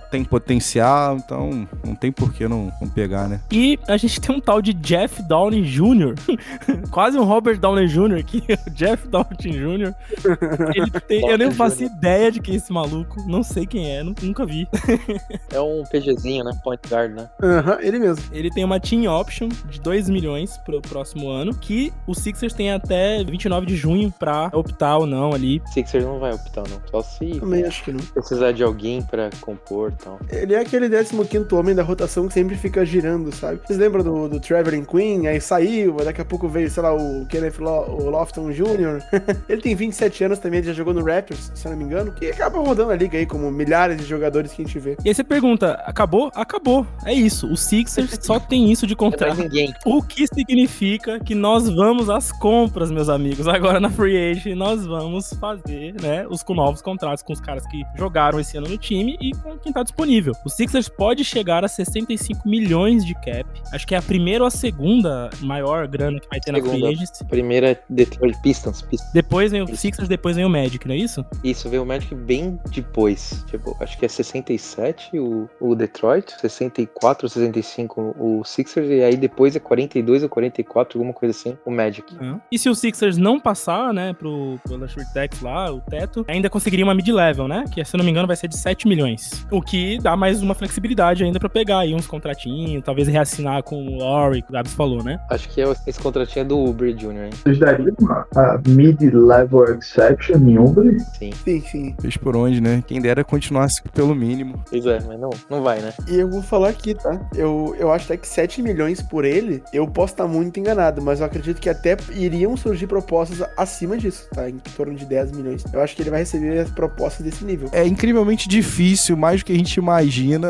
tem potencial, então não tem por que não pegar, né? E a gente tem um tal de Jeff Downey Jr., quase um Robert Downey Jr. aqui, o Jeff Downey Jr. Eu nem faço ideia de quem é esse maluco, não sei quem é, nunca vi. É um PGzinho, né? Point guard, né? Ele mesmo. Ele tem uma team option de 2 milhões pro próximo ano, que o Sixers tem até 29 de junho pra optar ou não ali. Sixers não vai optar, não. Só se também acho que não. Precisar de alguém pra compor e tal. Ele é aquele 15º homem da rotação que sempre fica girando, sabe? Vocês lembram do Traveling Queen? Aí saiu, daqui a pouco veio, sei lá, o Kenneth Lofton Jr. Ele tem 27 anos também, ele já jogou no Raptors, se eu não me engano, que acaba rodando a liga aí, como milhares de jogadores que a gente vê. E aí você pergunta, acabou? Acabou. É isso. O Sixers só tem isso de contrato. Ninguém. O que significa que nós vamos às compras, meus amigos. Agora na Free Agent nós vamos fazer, né, os novos contratos com os caras que jogaram esse ano no time e com quem tá disponível. O Sixers pode chegar a 65 milhões de cap. Acho que é a primeira ou a segunda maior grana que vai ter na Free Agent. Primeira é Detroit Pistons. Depois vem o Sixers, depois vem o Magic, não é isso? Isso, vem o Magic bem depois. Tipo, acho que é 67 o Detroit, 64 ou 65 o Sixers, e aí depois é 42 ou 44, alguma coisa assim, o Magic. E se o Sixers não passar, né, pela tax lá, o teto, ainda conseguiria uma mid-level, né? Que, se eu não me engano, vai ser de 7 milhões. O que dá mais uma flexibilidade ainda pra pegar aí uns contratinhos, talvez reassinar com o Laurie, que o Gabs falou, né? Acho que esse contratinho é do Uber Jr., hein? Vocês dariam a mid-level exception em Uber? Sim. Sim. Fez por onde, né? Quem dera continuasse pelo mínimo. Pois é, mas não vai, né? E eu vou falar aqui, tá? Eu acho até que 7 milhões por ele, eu posso estar muito enganado, mas eu acredito que até iriam surgir propostas acima disso, tá? Em torno de 10 milhões. Eu acho que ele vai receber as propostas desse nível. É incrivelmente difícil, mais do que a gente imagina,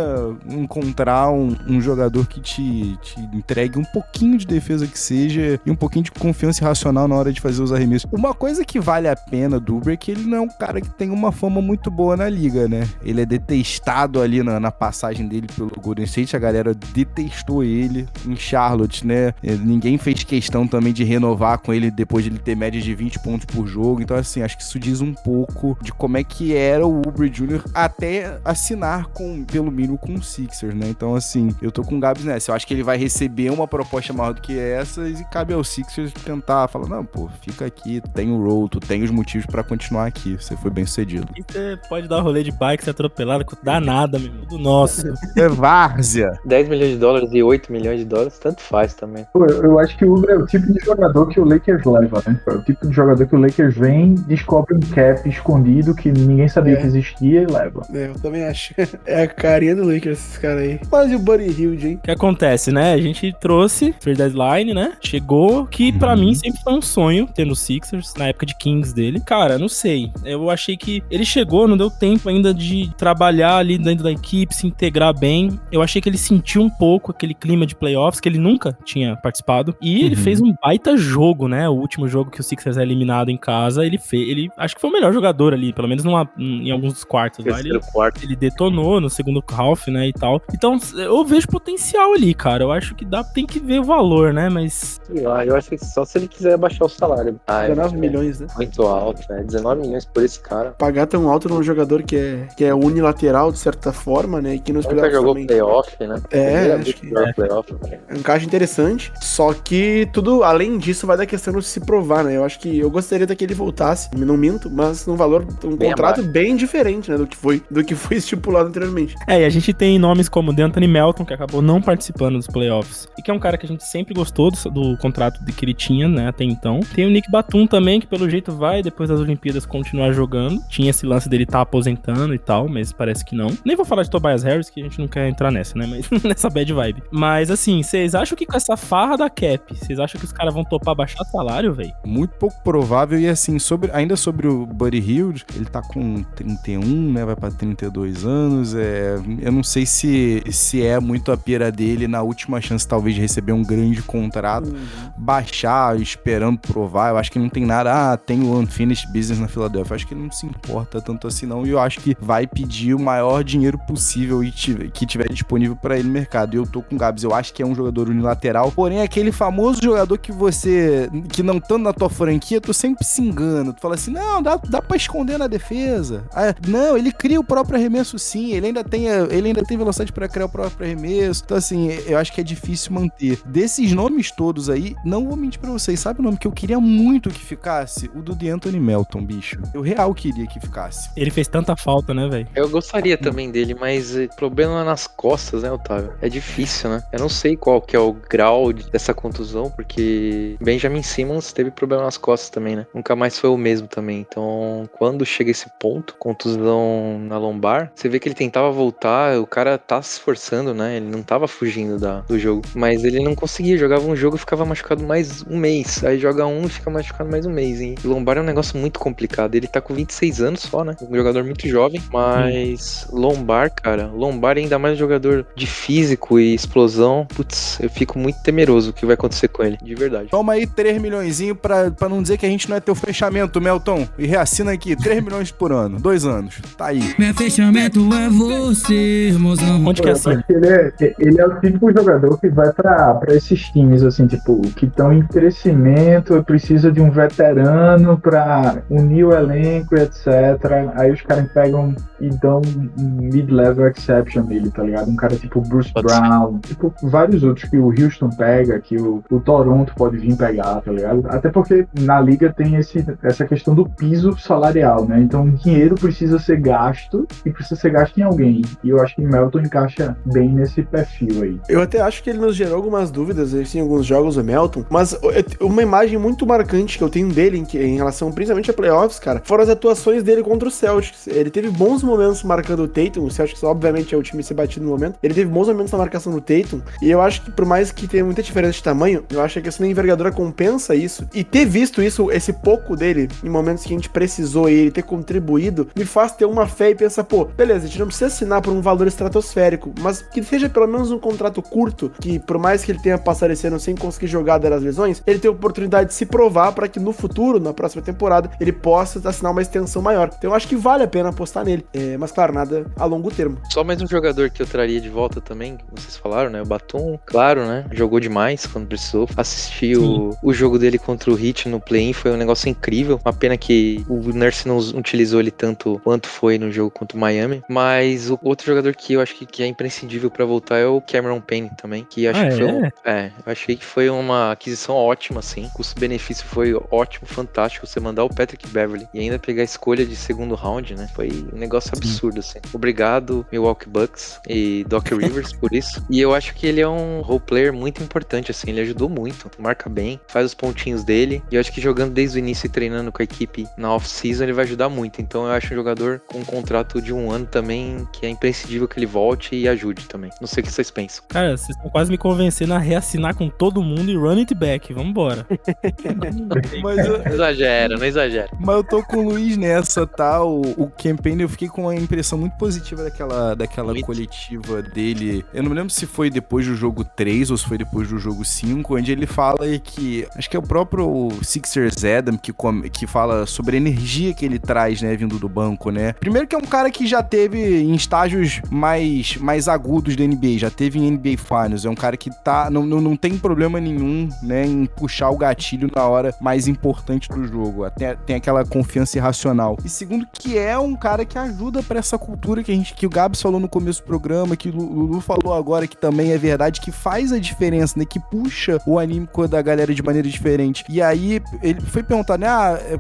encontrar um jogador que te entregue um pouquinho de defesa que seja e um pouquinho de confiança racional na hora de fazer os arremessos. Uma coisa que vale a pena do Uber é que ele não é um cara que tem uma fama muito boa na liga, né? Ele é detestado ali na passagem dele pelo Golden State, a galera detestou ele em Charlotte, né? Ninguém fez questão também de renovar com ele depois de ele ter média de 20 pontos por jogo, então assim, acho que isso diz um pouco de como é que era o Uber Jr. até assinar pelo mínimo com o Sixers, né? Então assim, eu tô com o Gabs nessa, eu acho que ele vai receber uma proposta maior do que essas e cabe ao Sixers tentar falar, não, pô, fica aqui, tem o role, tu tem os motivos pra continuar aqui, você foi bem sucedido. E você pode dar rolê de bike, ser atropelado, dá nada, meu irmão, do nosso. É várzea. 10 milhões de dólares e 8 milhões de dólares, tanto faz também. Pô, eu acho que o Uber é o tipo de jogador que o Lakers leva, né? É o tipo de jogador que o Lakers vem, descobre um cap escondido que ninguém sabia que existia e leva. Eu também acho. É a carinha do Lakers, esses caras aí. Mas e o Buddy Hield, hein? O que acontece, né? A gente trouxe Free Deadline, né? Chegou, que pra mim sempre foi um sonho ter no Sixers, na época de Kings dele. Cara, não sei. Eu achei que ele chegou, não deu tempo ainda de trabalhar ali dentro da equipe, se integrar bem. Eu achei que ele sentiu um pouco aquele clima de playoffs, que ele nunca tinha participado. E ele fez um baita jogo, né? O último jogo que o Sixers é eliminado em casa, ele acho que foi o melhor jogador ali, pelo menos em alguns dos quartos lá. Ele detonou no segundo half, né, e tal. Então, eu vejo potencial ali, cara. Eu acho que tem que ver o valor, né, mas... Sei lá, eu acho que só se ele quiser baixar o salário. 19 milhões, né? Muito alto, né? 19 milhões por esse cara. Pagar tão alto num jogador que é unilateral, de certa forma, né, e que nos playoffs jogou também... playoff, né? Acho que é um caixa interessante, só que tudo, além disso, vai da questão de se provar, né? Eu acho que eu gostaria até que ele voltasse, não minto, mas num valor, contrato bem diferente, né, do que foi estipulado anteriormente. E a gente tem nomes como DeAnthony Melton, que acabou não participando dos playoffs, e que é um cara que a gente sempre gostou do contrato que ele tinha, né, até então. Tem o Nick Batum também, que pelo jeito vai, depois das Olimpíadas, continuar jogando. Tinha esse lance dele tá aposentando e tal, mas parece que não. Nem vou falar de Tobias Harris, que a gente não quer entrar nessa, né, mas nessa bad vibe. Mas assim, vocês acham que com essa farra da cap, vocês acham que os caras vão topar baixar salário, velho? Muito pouco provável, e assim, ainda sobre o Buddy Hield, ele tá com 31, né, vai pra 32 anos, eu não sei se é muito a pira dele na última chance, talvez, de receber um grande contrato, baixar, esperando provar. Eu acho que não tem nada, tem o unfinished business na Filadélfia, eu acho que ele não se importa tanto assim não, e eu acho que vai pedir o maior dinheiro possível que tiver disponível pra ele no mercado. E eu tô com o Gabs, eu acho que é um jogador unilateral, porém é aquele famoso jogador que não estando na tua franquia, tu sempre se engana, tu fala assim, não, dá pra esconder na defesa. Não, ele cria o próprio arremesso sim, ele ainda tem velocidade pra criar o próprio arremesso. Então assim, eu acho que é difícil manter. Desses nomes todos aí, não vou mentir pra vocês, sabe o nome que eu queria muito que ficasse? O do DeAnthony Melton, bicho. Eu real queria que ficasse. Ele fez tanta falta, né, velho? Eu gostaria também dele, mas o problema é nas costas, né, Otávio? É difícil, né? Eu não sei qual que é o grau dessa contusão, porque Benjamin Simmons teve problema nas costas também, né? Nunca mais foi o mesmo também. Então, quando chega esse ponto, contusão na lombar, você vê que ele tentava voltar, o cara tá se esforçando, né? Ele não tava fugindo do jogo, mas ele não conseguia, jogava um jogo e ficava machucado mais um mês, aí joga um e fica machucado mais um mês, hein? Lombar é um negócio muito complicado, ele tá com 26 anos só, né? Um jogador muito jovem, mas lombar, cara, ainda mais um jogador de físico e explosão, putz, eu fico muito temeroso o que vai acontecer com ele, de verdade. Toma aí 3 milhõezinho pra não dizer que a gente não é teu fechamento, Melton, e reassina aqui, 3 milhões por ano, 2 anos, tá aí. Meu fechamento é você, mozão. Onde que é assim? Ele é o típico jogador que vai pra esses times, assim, tipo, que estão em crescimento, precisa de um veterano pra unir o elenco, etc. Aí os caras pegam e dão um mid-level exception nele, tá ligado? Um cara tipo Bruce Brown, tipo vários outros que o Houston pega, que o Toronto pode vir pegar, tá ligado? Até porque na liga tem essa questão do piso salarial, né? Então o dinheiro precisa ser gasto e precisa ser gasto em alguém. E eu acho que Melton encaixa bem nesse perfil aí. Eu até acho que ele nos gerou algumas dúvidas assim, em alguns jogos do Melton, mas uma imagem muito marcante que eu tenho dele em relação principalmente a playoffs, cara, foram as atuações dele contra o Celtics. Ele teve bons momentos marcando o Tatum, o Celtics obviamente é o time ser batido no momento, ele teve bons momentos na marcação do Tatum, e eu acho que por mais que tenha muita diferença de tamanho, eu acho que a questão da envergadura compensa isso, e ter visto isso, esse pouco dele, em momentos que a gente precisou e ele ter contribuído, me faz ter uma fé e pensar, pô, beleza, a gente não precisa assinar por um valor estratosférico, mas que seja pelo menos um contrato curto, que por mais que ele tenha passado esse ano sem conseguir jogar das lesões, ele tem a oportunidade de se provar para que no futuro, na próxima temporada, ele possa assinar uma extensão maior. Então eu acho que vale a pena apostar nele, mas claro, nada a longo termo. Só mais um jogador que eu traria de volta também, vocês falaram, né, o Batum, claro, né, jogou demais quando precisou, assisti o jogo dele contra o Heat no play-in, foi um negócio incrível, uma pena que o Nurse não utilizou ele tanto quanto foi no jogo contra o Miami, mas o outro jogador que eu acho que é imprescindível pra voltar é o Cameron Payne também, que acho que foi eu achei que foi uma aquisição ótima, assim, o custo-benefício foi ótimo, fantástico, você mandar o Patrick Beverley e ainda pegar a escolha de segundo round, né, foi um negócio absurdo, assim. Obrigado, Milwaukee Bucks e Doc Rivers por isso, e eu acho que ele é um role player muito importante, assim, ele ajudou muito, marca bem, faz os pontinhos dele, e eu acho que jogando desde o início e treinando com a equipe na off-season, ele vai ajudar muito, então eu acho um jogador com um contrato de 1 ano também, que é imprescindível que ele volte e ajude também. Não sei o que vocês pensam. Cara, vocês estão quase me convencendo a reassinar com todo mundo e run it back, vambora. Não exagera. Mas eu tô com o Luiz nessa, tá? O campaign, eu fiquei com uma impressão muito positiva daquela coletiva dele. Eu não me lembro se foi depois do jogo 3 ou se foi depois do jogo 5, onde ele fala que, acho que é o próprio Sixers Adam que fala sobre a energia que ele traz, né, vindo do banco, né? Primeiro que é um cara que já teve em estágios mais agudos da NBA, já teve em NBA Finals, é um cara que não tem problema nenhum, né, em puxar o gatilho na hora mais importante do jogo, até tem aquela confiança irracional. E segundo que é um cara que ajuda pra essa cultura que o Gabs falou no começo do programa, que o Lulu falou agora, que também é verdade, que faz a diferença, né, que puxa o anímico da galera de maneira diferente. E aí ele foi perguntar, né,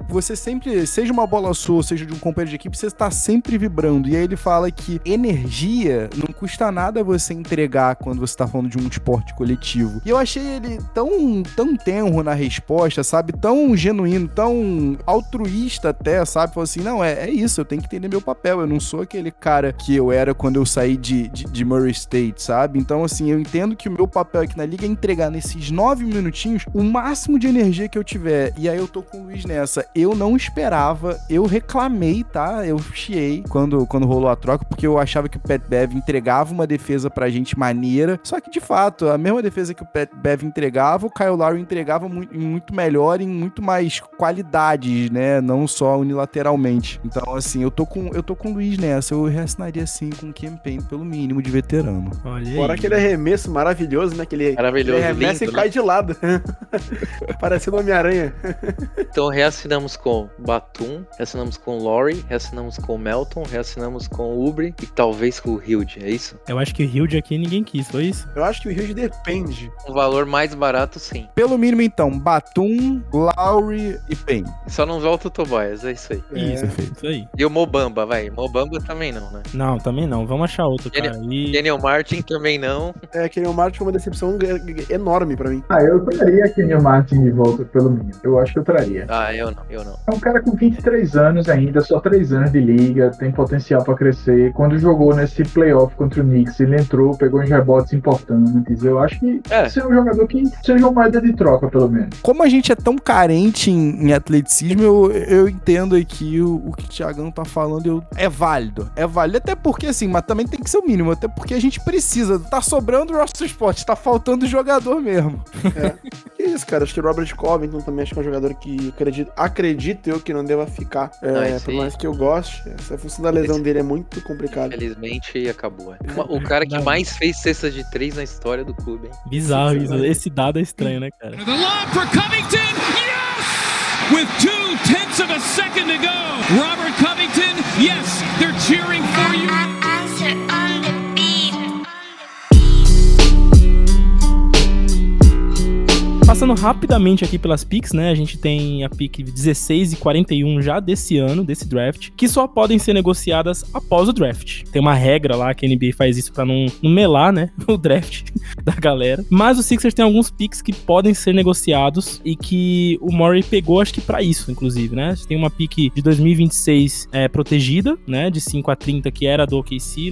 você sempre, seja uma bola sua, seja de um companheiro de equipe, você tá sempre vibrando. E aí ele fala que energia não custa nada você entregar quando você tá falando de um esporte coletivo. E eu achei ele tão tenro na resposta, sabe? Tão genuíno, tão altruísta até, sabe? Falou assim, não, é isso, eu tenho que entender meu papel, eu não sou aquele cara que eu era quando eu saí de Murray State, sabe? Então, assim, eu entendo que o meu papel aqui na liga é entregar nesses 9 minutinhos o máximo de energia que eu tiver. E aí eu tô com o Luiz nessa. Eu não esperava, eu reclamei, tá? Eu chiei quando rolou a troca, porque eu achava que o Pat Bev entregava uma defesa pra gente maneira, só que de fato, a mesma defesa que o Pat Bev entregava, o Kyle Lowry entregava muito melhor, em muito mais qualidades, né? Não só unilateralmente. Então, assim, eu tô com o Luiz nessa, eu reassinaria assim com o campaign pelo mínimo de veterano. Fora aquele arremesso maravilhoso, né? Maravilhoso, ele arremessa lindo, e cai né? de lado. Parecendo Homem-Aranha. Então reassinamos com Batum, reassinamos com Lowry, reassinamos com Melton, reassinamos com Oubre e talvez com o Hield, é isso? Eu acho que o Hield aqui ninguém quis, foi isso? Eu acho que o Hield depende. Um valor mais barato, sim. Pelo mínimo, então, Batum, Lowry e Payne. Só não volta o Tobias, é isso aí. Isso, isso aí. E o Mobamba, vai. Mobamba também não, né? Não, também não. Vamos achar outro, cara. Daniel Martin também não. Kenyon Martin foi uma decepção enorme pra mim. Eu traria Kenyon Martin de volta pelo mínimo. Eu acho que eu traria. Eu não. É um cara com 23 anos ainda, só 3 anos de liga, tem potencial pra crescer. Quando jogou nesse playoff contra o Knicks, ele entrou, pegou uns rebotes importantes. Eu acho que ser um jogador que seja uma moeda de troca, pelo menos. Como a gente é tão carente em atleticismo, eu entendo aqui o que o Thiagão tá falando, é válido. É válido, até porque assim, mas também tem que ser o mínimo, até porque a gente precisa. Tá sobrando o roster spot, tá faltando jogador mesmo. Que isso, cara, acho que o Robert Covington também acho que é um jogador que acredito eu que não deva ficar. Por mais que eu goste, essa função da lesão dele é muito complicada. Infelizmente acabou. O cara que mais fez cestas de 3 na história do clube, hein? Bizarro isso. Esse dado é estranho, né, cara? The lob for Covington, yes! With 0.2 of a second to go, Robert Covington, yes, they're cheering for you. Passando Passando rapidamente aqui pelas picks, né? A gente tem a pick 16 e 41 já desse ano, desse draft, que só podem ser negociadas após o draft. Tem uma regra lá que a NBA faz isso pra não melar, né? O draft da galera. Mas o Sixers tem alguns picks que podem ser negociados e que o Morey pegou, acho que pra isso, inclusive, né? Tem uma pick de 2026 protegida, né? De 5 a 30, que era do OKC,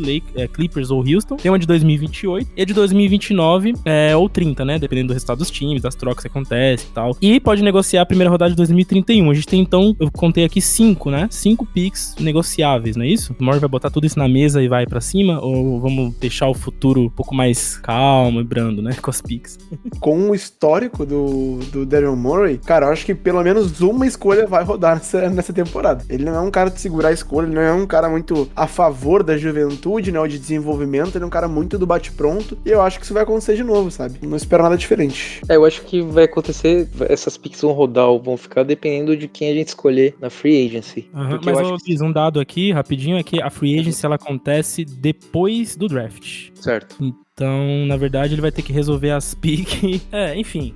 Clippers ou Houston. Tem uma de 2028 e de 2029 ou 30, né? Dependendo do resultado dos times, das trocas que acontecem e tal. E pode negociar a primeira rodada de 2031. A gente tem, então, eu contei aqui 5, né? 5 picks negociáveis, não é isso? O Morey vai botar tudo isso na mesa e vai pra cima? Ou vamos deixar o futuro um pouco mais calmo e brando, né? Com as picks. Com o histórico do Daryl Morey, cara, eu acho que pelo menos uma escolha vai rodar nessa temporada. Ele não é um cara de segurar a escolha, ele não é um cara muito a favor da juventude, né? Ou de desenvolvimento, ele é um cara muito do bate-pronto. E eu acho que isso vai acontecer de novo, sabe? Não espero nada diferente. Eu acho que vai acontecer, essas picks vão rodar ou vão ficar dependendo de quem a gente escolher na free agency. Mas eu fiz um dado aqui, rapidinho, é que a free agency ela acontece depois do draft. Certo. Então, na verdade, ele vai ter que resolver as piques. Enfim.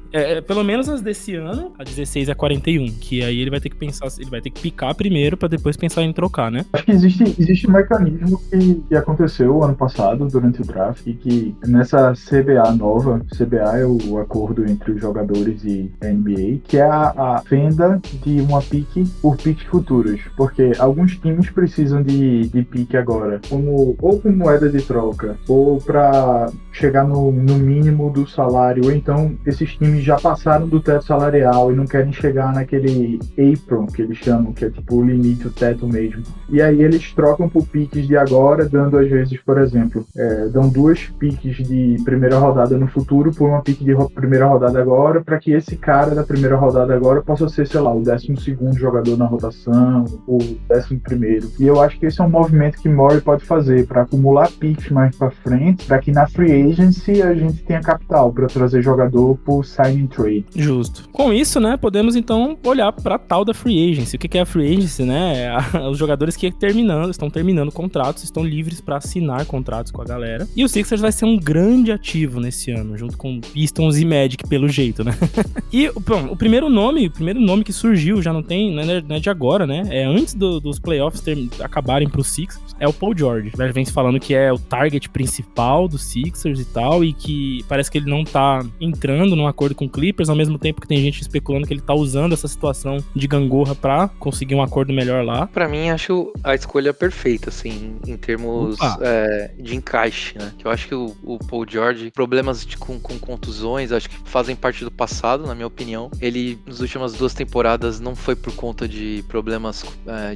Pelo menos as desse ano, a 16 e a 41. Que aí ele vai ter que pensar, ele vai ter que picar primeiro pra depois pensar em trocar, né? Acho que existe um mecanismo que aconteceu ano passado, durante o draft, e que nessa CBA nova, CBA é o acordo entre os jogadores e a NBA, que é a venda de uma pique por piques futuras. Porque alguns times precisam de pique agora, ou como moeda de troca, ou pra chegar no mínimo do salário, ou então esses times já passaram do teto salarial e não querem chegar naquele apron que eles chamam, que é tipo o limite, o teto mesmo. E aí eles trocam por piques de agora, dando às vezes, por exemplo, dão 2 piques de primeira rodada no futuro por uma pique de primeira rodada agora, para que esse cara da primeira rodada agora possa ser, sei lá, o 12º jogador na rotação, o 11º. E eu acho que esse é um movimento que Morey pode fazer para acumular piques mais para frente, para que na free agency a gente tenha capital para trazer jogador por signing trade. Justo. Com isso, né, podemos então olhar para tal da free agency. O que é a free agency, né? Os jogadores que estão terminando contratos, estão livres para assinar contratos com a galera. E o Sixers vai ser um grande ativo nesse ano, junto com Pistons e Magic, pelo jeito, né? E o primeiro nome que surgiu, já não é de agora, né? É antes dos playoffs acabarem pro Sixers, é o Paul George. Já vem se falando que é o target principal do Sixers e tal, e que parece que ele não tá entrando num acordo com o Clippers, ao mesmo tempo que tem gente especulando que ele tá usando essa situação de gangorra pra conseguir um acordo melhor lá. Pra mim, acho a escolha perfeita, assim, em termos de encaixe, né? Que eu acho que o Paul George, problemas com contusões, acho que fazem parte do passado, na minha opinião. Ele, nas últimas 2 temporadas, não foi por conta de problemas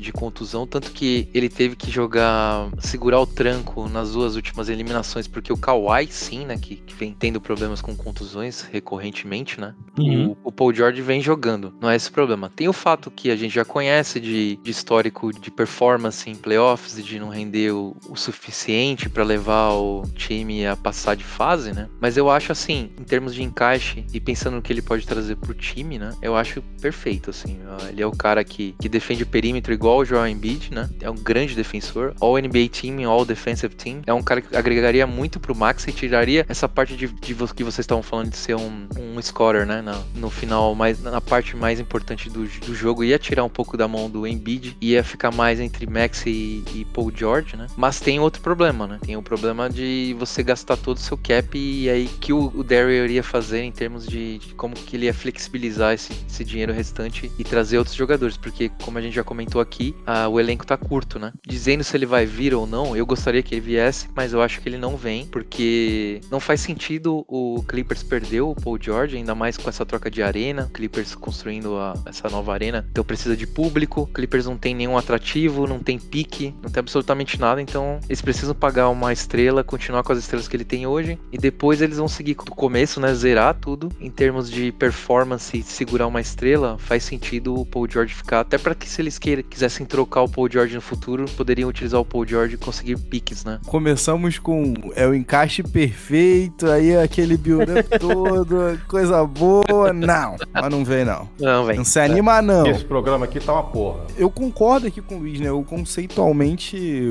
de contusão, tanto que ele teve que segurar o tranco nas 2 últimas eliminações, porque o Kawhi, sim, né, que vem tendo problemas com contusões recorrentemente, né? Uhum. O Paul George vem jogando, não é esse o problema. Tem o fato que a gente já conhece de histórico de performance em playoffs e de não render o suficiente pra levar o time a passar de fase, né? Mas eu acho, assim, em termos de encaixe e pensando no que ele pode trazer pro time, né? Eu acho perfeito, assim. Ele é o cara que defende o perímetro igual o Joel Embiid, né? É um grande defensor. All NBA Team, All Defensive Team. É um cara que agregaria muito pro Max e tiraria essa parte de que vocês estavam falando de ser um scorer, né? No final, na parte mais importante do jogo, ia tirar um pouco da mão do Embiid, ia ficar mais entre Max e Paul George, né? Mas tem outro problema, né? Tem o problema de você gastar todo o seu cap e aí que o Daryl iria fazer em termos de como que ele ia flexibilizar esse dinheiro restante e trazer outros jogadores, porque como a gente já comentou aqui, o elenco tá curto, né? Dizendo se ele vai vir ou não, eu gostaria que ele viesse, mas eu acho que ele não vem, porque não faz sentido o Clippers perder o Paul George, ainda mais com essa troca de arena, Clippers construindo essa nova arena, então precisa de público, Clippers não tem nenhum atrativo, não tem pique, não tem absolutamente nada, então eles precisam pagar uma estrela, continuar com as estrelas que ele tem hoje, e depois eles vão seguir do começo, né, zerar tudo, em termos de performance, segurar uma estrela, faz sentido o Paul George ficar, até para que se eles quisessem trocar o Paul George no futuro, poderiam utilizar o Paul George e conseguir piques, né? Começamos com o encaixe encaixe perfeito, aí aquele build-up todo, coisa boa. Não, mas não vem não. Não, vem. Não se anima não. Esse programa aqui tá uma porra. Eu concordo aqui com o Luiz, né? Conceitualmente,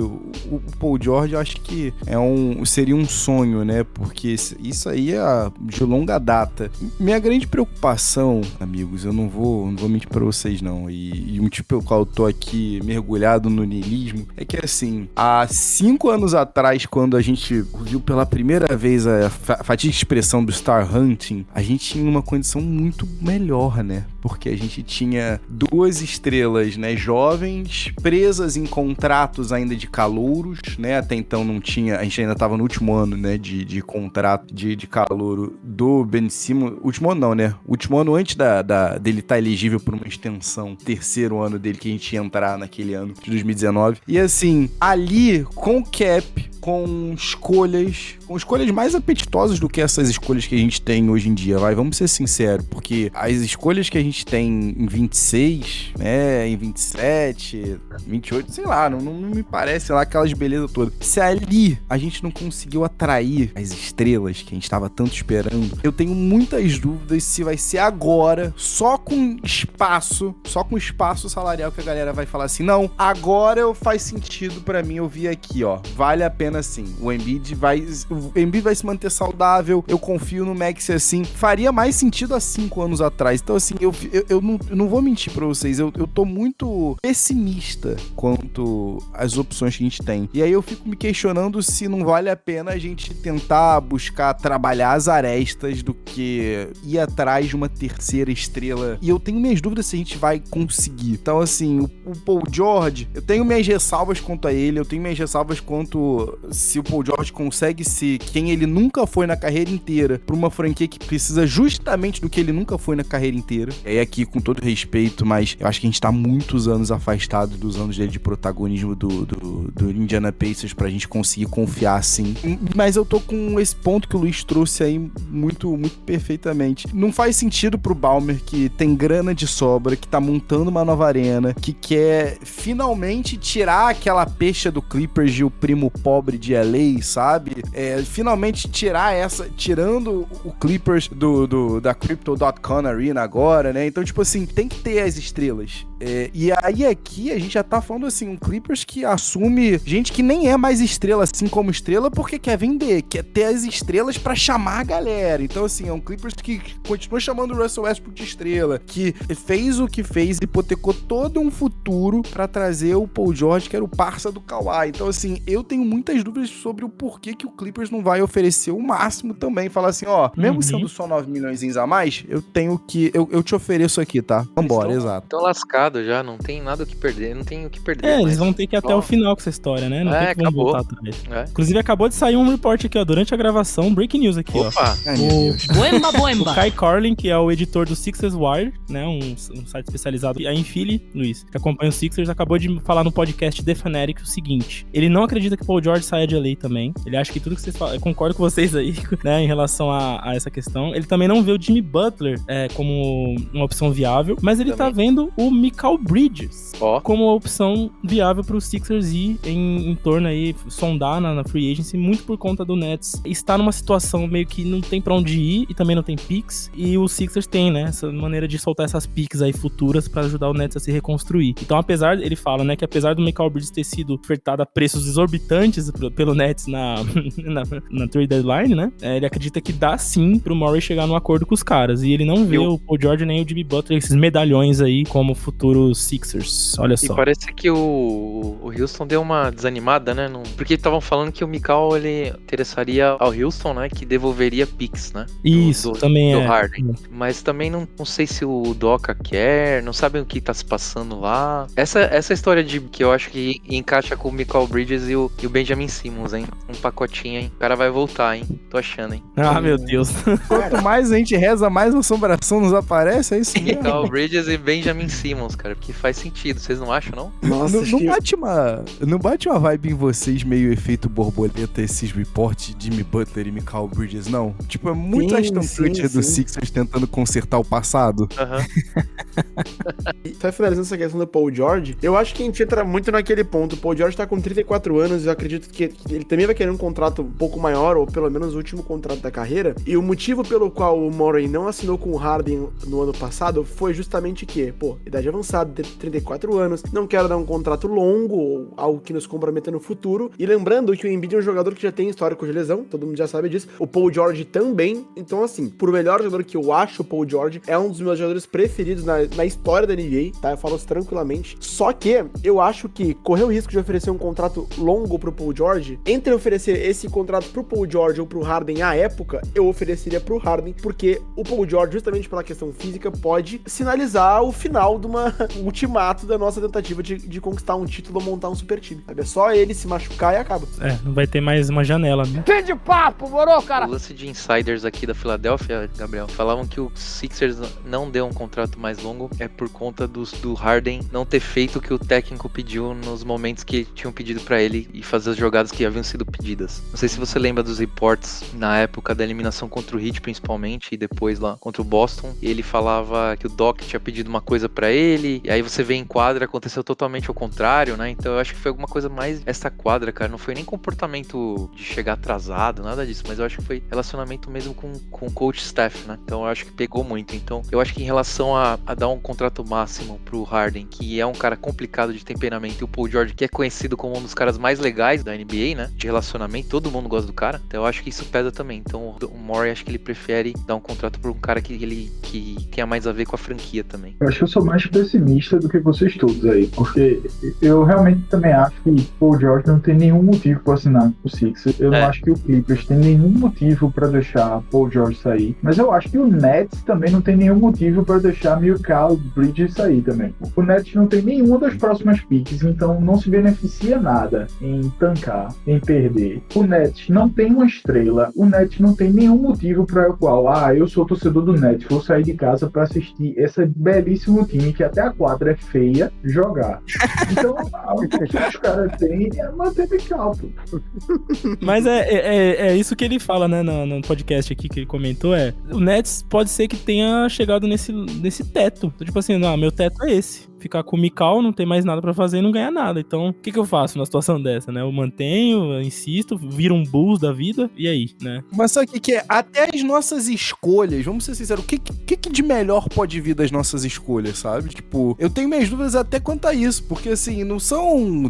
o Paul George, eu acho que seria um sonho, né? Porque isso aí é de longa data. Minha grande preocupação, amigos, eu não vou mentir pra vocês não, e o motivo pelo qual eu tô aqui mergulhado no niilismo é que, assim, há 5 anos atrás, quando a gente viu pela primeira vez a fatídica expressão do Star Hunting, a gente tinha uma condição muito melhor, né? Porque a gente tinha 2 estrelas, né, jovens, presas em contratos ainda de calouros, né? Até então não tinha, a gente ainda tava no último ano, né, de contrato de calouro do Ben Simmons. Último ano não, né? Último ano antes dele estar elegível por uma extensão. 3º ano dele que a gente ia entrar naquele ano de 2019. E assim, ali, com cap, com escolhas mais apetitosas do que essas escolhas que a gente tem hoje em dia, vamos ser sinceros, porque as escolhas que a gente tem em 26, né, em 27, 28, sei lá, não me parece lá aquelas belezas todas. Se ali a gente não conseguiu atrair as estrelas que a gente tava tanto esperando, eu tenho muitas dúvidas se vai ser agora, só com espaço salarial que a galera vai falar assim, não, agora faz sentido pra mim, eu vi aqui, ó, vale a pena sim, o Embiid vai se manter saudável, eu confio no Maxey assim, faria mais sentido há 5 anos atrás. Então assim, eu não vou mentir pra vocês, eu tô muito pessimista quanto às opções que a gente tem. E aí eu fico me questionando se não vale a pena a gente tentar buscar trabalhar as arestas do que ir atrás de uma 3ª estrela. E eu tenho minhas dúvidas se a gente vai conseguir. Então assim, o Paul George, eu tenho minhas ressalvas quanto a ele, eu tenho minhas ressalvas quanto se o Paul George consegue ser quem ele nunca foi na carreira inteira pra uma franquia que precisa justamente do que ele nunca foi na carreira inteira. E aí aqui, com todo respeito, mas eu acho que a gente tá muitos anos afastado dos anos dele de protagonismo do Indiana Pacers pra gente conseguir confiar assim. Mas eu tô com esse ponto que o Luiz trouxe aí muito, muito perfeitamente. Não faz sentido pro Ballmer, que tem grana de sobra, que tá montando uma nova arena, que quer finalmente tirar aquela pecha do Clippers de o primo pobre de LA, sabe? Finalmente tirando o Clippers da Crypto.com Arena agora, né? Então, tipo assim, tem que ter as estrelas. E aí aqui a gente já tá falando assim, um Clippers que assume gente que nem é mais estrela assim como estrela porque quer vender, quer ter as estrelas pra chamar a galera. Então assim, é um Clippers que continua chamando o Russell Westbrook de estrela, que fez o que fez, hipotecou todo um futuro pra trazer o Paul George, que era o parça do Kawhi. Então assim, eu tenho muitas dúvidas sobre o porquê que o Clippers não vai oferecer o máximo também. Falar assim, ó, mesmo sendo só 9 milhões a mais, eu te ofereço aqui, tá? Vambora, exato. Tô lascado já, não tem nada o que perder, não tem o que perder. Eles vão ter que ir até o final com essa história, né? Não tem que acabou. voltar atrás. Inclusive, acabou de sair um report aqui, ó, durante a gravação, breaking news aqui, Opa. ó. Boemba. O Kai Carlin, que é o editor do Sixers Wire, né, um site especializado aí em Philly, Luiz, que acompanha o Sixers, acabou de falar no podcast The Fanatic o seguinte: ele não acredita que o Paul George saia de LA também. Ele acha que tudo que vocês falam, eu concordo com vocês aí, né, em relação a essa questão. Ele também não vê o Jimmy Butler como uma opção viável, mas ele tá vendo o Mikal Bridges como uma opção viável pro Sixers ir em torno aí, sondar na free agency, muito por conta do Nets estar numa situação meio que não tem pra onde ir e também não tem picks, e o Sixers tem, né, essa maneira de soltar essas picks aí futuras pra ajudar o Nets a se reconstruir. Então, ele fala, né, que apesar do Mikal Bridges ter sido ofertado a preços exorbitantes pelo Nets na trade deadline, né, ele acredita que dá sim pro Murray chegar num acordo com os caras, e ele não vê o Paul George nem o Jimmy Butler, esses medalhões aí, como futuros Sixers. Olha só. E parece que o Houston deu uma desanimada, né? Porque estavam falando que o Mikal, ele interessaria ao Houston, né? Que devolveria picks, né? Isso, também do Harden. Mas também não sei se o Doca quer, não sabem o que tá se passando lá. Essa história que eu acho que encaixa com o Mikal Bridges e o Benjamin Simmons, hein? Um pacotinho, hein? O cara vai voltar, hein? Tô achando, hein? Ah, meu Deus. Quanto mais a gente reza, mais uma assombração nos aparece, é isso mesmo? Mikal Bridges e Benjamin Simmons, cara, porque faz sentido, vocês não acham, não? Nossa, não bate uma vibe em vocês meio efeito borboleta esses reportes de Jimmy Butler e Mikal Bridges, não? Tipo, é muito Ashton Kutcher do Sixers tentando consertar o passado. Só finalizando essa questão do Paul Paul George, eu acho que a gente entra muito naquele ponto. O Paul George tá com 34 anos, eu acredito que ele também vai querer um contrato um pouco maior, ou pelo menos o último contrato da carreira. E o motivo pelo qual o Murray não assinou com o Harden no ano passado foi justamente que, idade avançada, 34 anos, não quero dar um contrato longo, ou algo que nos comprometa no futuro. E lembrando que o Embiid é um jogador que já tem histórico de lesão, todo mundo já sabe disso. O Paul George também. Então, assim, por melhor jogador que eu acho, o Paul George é um dos meus jogadores preferidos na história da NBA, tá? Eu falo isso tranquilamente. Só que eu acho que correr o risco de oferecer um contrato longo pro Paul George, entre oferecer esse contrato pro Paul George ou pro Harden à época, eu ofereceria pro Harden, porque o Paul George, justamente pela questão física, pode sinalizar o final de um ultimato da nossa tentativa de conquistar um título ou montar um super time. Sabe? É só ele se machucar e acaba. Não vai ter mais uma janela, né? Fim de papo, morou, cara! O lance de insiders aqui da Filadélfia, Gabriel, falavam que o Sixers não deu um contrato mais longo é por conta do Harden não ter feito o que o técnico pediu nos momentos que tinham pedido pra ele e fazer as jogadas que haviam sido pedidas. Não sei se você lembra dos reports na época da eliminação contra o Heat, principalmente, e depois lá contra o Boston. Ele falava que o Doc tinha pedido uma coisa pra ele, e aí você vê em quadra, aconteceu totalmente ao contrário, né? Então eu acho que foi alguma coisa mais essa quadra, cara. Não foi nem comportamento de chegar atrasado, nada disso, mas eu acho que foi relacionamento mesmo com o coach staff, né? Então eu acho que pegou muito. Então eu acho que em relação a dar um contrato máximo pro Harden, que é um cara complicado de temperamento, e o Paul George, que é conhecido como um dos caras mais legais da NBA, né? De relacionamento, todo mundo gosta do cara. Então eu acho que isso pesa também. Então o Murray, acho que ele prefere dar um contrato por um cara que tenha mais a ver com a franquia também. Eu acho que eu sou mais pessimista do que vocês todos aí, porque eu realmente também acho que Paul George não tem nenhum motivo para assinar com o Sixers. Eu não acho que o Clippers tem nenhum motivo para deixar Paul George sair, mas eu acho que o Nets também não tem nenhum motivo para deixar Mikal Bridges sair também. O Nets não tem nenhuma das próximas picks, então não se beneficia nada em tancar, em perder. O Nets não tem uma estrela, o Nets não tem nenhum motivo para o qual, eu sou torcedor do Nets, vou sair de casa para assistir esse belíssimo time que até a quadra é feia jogar. Então, o que os caras têm é manter Mikal. Mas é isso que ele fala, né, no podcast aqui que ele comentou, o Nets pode ser que tenha chegado nesse teto. Tipo assim, meu teto é esse. Ficar com o Mikal, não tem mais nada pra fazer e não ganhar nada. Então, o que eu faço numa situação dessa, né? Eu mantenho, eu insisto, viro um Bulls da vida, e aí, né? Mas sabe o que é? Até as nossas escolhas, vamos ser sinceros, o que de melhor pode vir das nossas escolhas, sabe? Tipo, eu tenho minhas dúvidas até quanto a isso, porque assim, não são,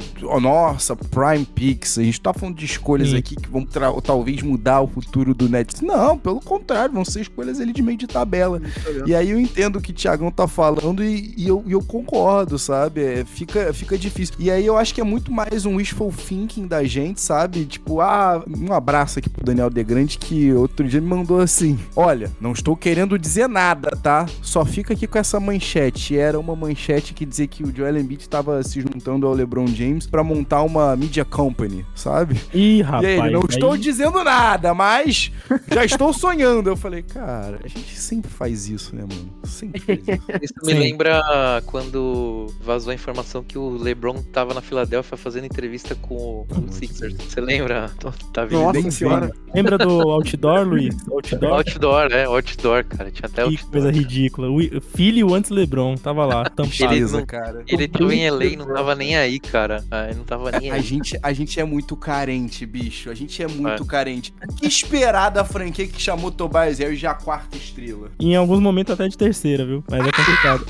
prime picks, a gente tá falando de escolhas aqui que vão talvez mudar o futuro do Nets. Não, pelo contrário, vão ser escolhas ali de meio de tabela. E aí eu entendo o que o Thiagão tá falando e eu concordo, sabe? Fica difícil. E aí eu acho que é muito mais um wishful thinking da gente, sabe? Tipo, um abraço aqui pro Daniel Degrande, que outro dia me mandou assim: olha, não estou querendo dizer nada, tá? Só fica aqui com essa manchete. E era uma manchete que dizia que o Joel Embiid estava se juntando ao LeBron James pra montar uma media company, sabe? Ih, rapaz. E aí, não estou dizendo nada, mas já estou sonhando. Eu falei, cara, a gente sempre faz isso, né, mano? Sempre faz isso. Isso me lembra quando vazou a informação que o LeBron tava na Filadélfia fazendo entrevista com o Sixers. Você lembra? Tá Nossa senhora. Lembra do outdoor, Luiz? Outdoor, cara. Tinha até outdoor. Que coisa ridícula. O filho antes LeBron tava lá, tampado. Cara. Ele tava em LA e não tava nem aí, cara. Ele não tava nem aí. A gente é muito carente, bicho. A gente é muito carente. O que esperar da franquia que chamou Tobias Harris já a quarta estrela? Em alguns momentos até de terceira, viu? Mas é complicado.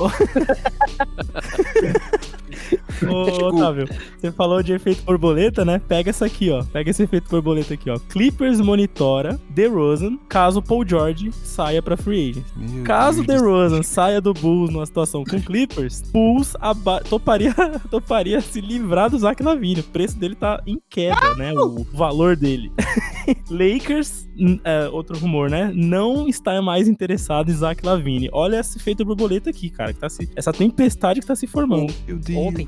Ô, Otávio, você falou de efeito borboleta, né? Pega essa aqui, ó. Pega esse efeito borboleta aqui, ó. Clippers monitora DeRozan caso Paul George saia pra free agent. Caso DeRozan saia do Bulls numa situação com Clippers, Bulls toparia se livrar do Zach LaVine. O preço dele tá em queda, né? O valor dele. Lakers, outro rumor, né? Não está mais interessado em Zach LaVine. Olha esse efeito borboleta aqui, cara. Que essa tempestade que tá se formando. Ontem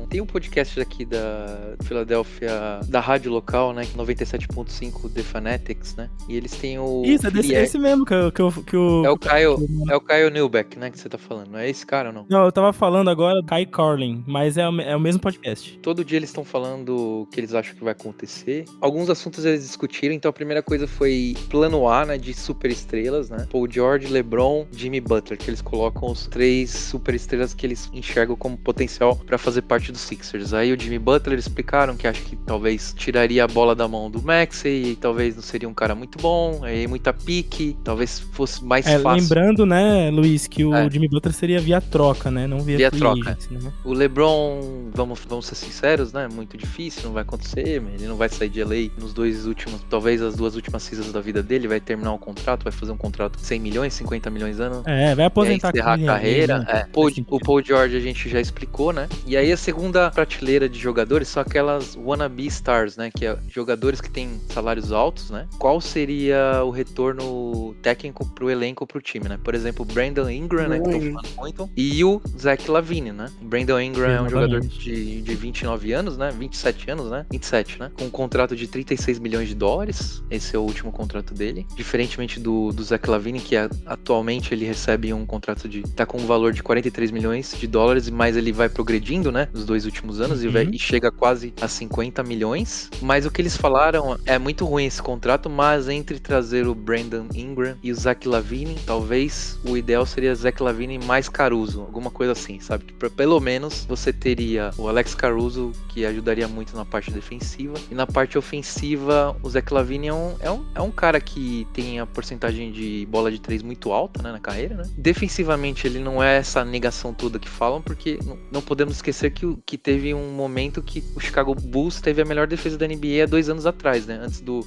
tem um podcast aqui da Filadélfia, da rádio local, né? 97.5 The Fanatics, né? E eles têm o... Isso, é esse mesmo que o... É o Kyle Newbeck, né? Que você tá falando. Não é esse cara ou não? Não, eu tava falando agora Kai Carlin, mas é o mesmo podcast. Todo dia eles estão falando o que eles acham que vai acontecer. Alguns assuntos eles discutiram. Então a primeira coisa foi plano A, né, de superestrelas, né? Paul George, LeBron, Jimmy Butler, que eles colocam os 3 superestrelas que eles enxergam como potencial para fazer parte dos Sixers. Aí o Jimmy Butler, eles explicaram que acho que talvez tiraria a bola da mão do Maxey, e talvez não seria um cara muito bom, aí muita pique, talvez fosse mais fácil. Lembrando, né, Luiz, que o Jimmy Butler seria via troca, né? Não via troca. agent, né? O LeBron, vamos ser sinceros, né? Muito difícil, não vai acontecer, ele não vai sair de LA nos 2 últimos, talvez as 2 últimas seasons da vida dele, vai terminar um contrato, vai fazer um contrato de 100 milhões, 50 milhões anos. Vai aposentar encerrar a carreira. O Paul George a gente já explicou, né? E aí a segunda prateleira de jogadores são aquelas wannabe stars, né? Que é jogadores que têm salários altos, né? Qual seria o retorno técnico pro elenco, pro time, né? Por exemplo, o Brandon Ingram, né? Que eu tô falando muito. E o Zach LaVine, né? O Brandon Ingram é um jogador de 29 anos, né? 27 anos, né? 27, né? Com um contrato de 36 milhões de dólares. Esse é o último contrato dele. Diferentemente do Zach LaVine, que atualmente ele recebe um contrato tá com um valor de 43 milhões de dólares, mas ele vai progredindo, né? Nos 2 últimos anos e chega quase a 50 milhões. Mas o que eles falaram é muito ruim esse contrato, mas entre trazer o Brandon Ingram e o Zach LaVine, talvez o ideal seria Zach LaVine mais Caruso, alguma coisa assim, sabe? Que pelo menos você teria o Alex Caruso, que ajudaria muito na parte defensiva, e na parte ofensiva o Zach LaVine é um cara que tem a porcentagem de bola de 3 muito alta, né, na carreira, né? Defensivamente ele não é essa negação toda que falam, porque não podemos esquecer que teve um momento que o Chicago Bulls teve a melhor defesa da NBA há 2 anos atrás, né? Antes do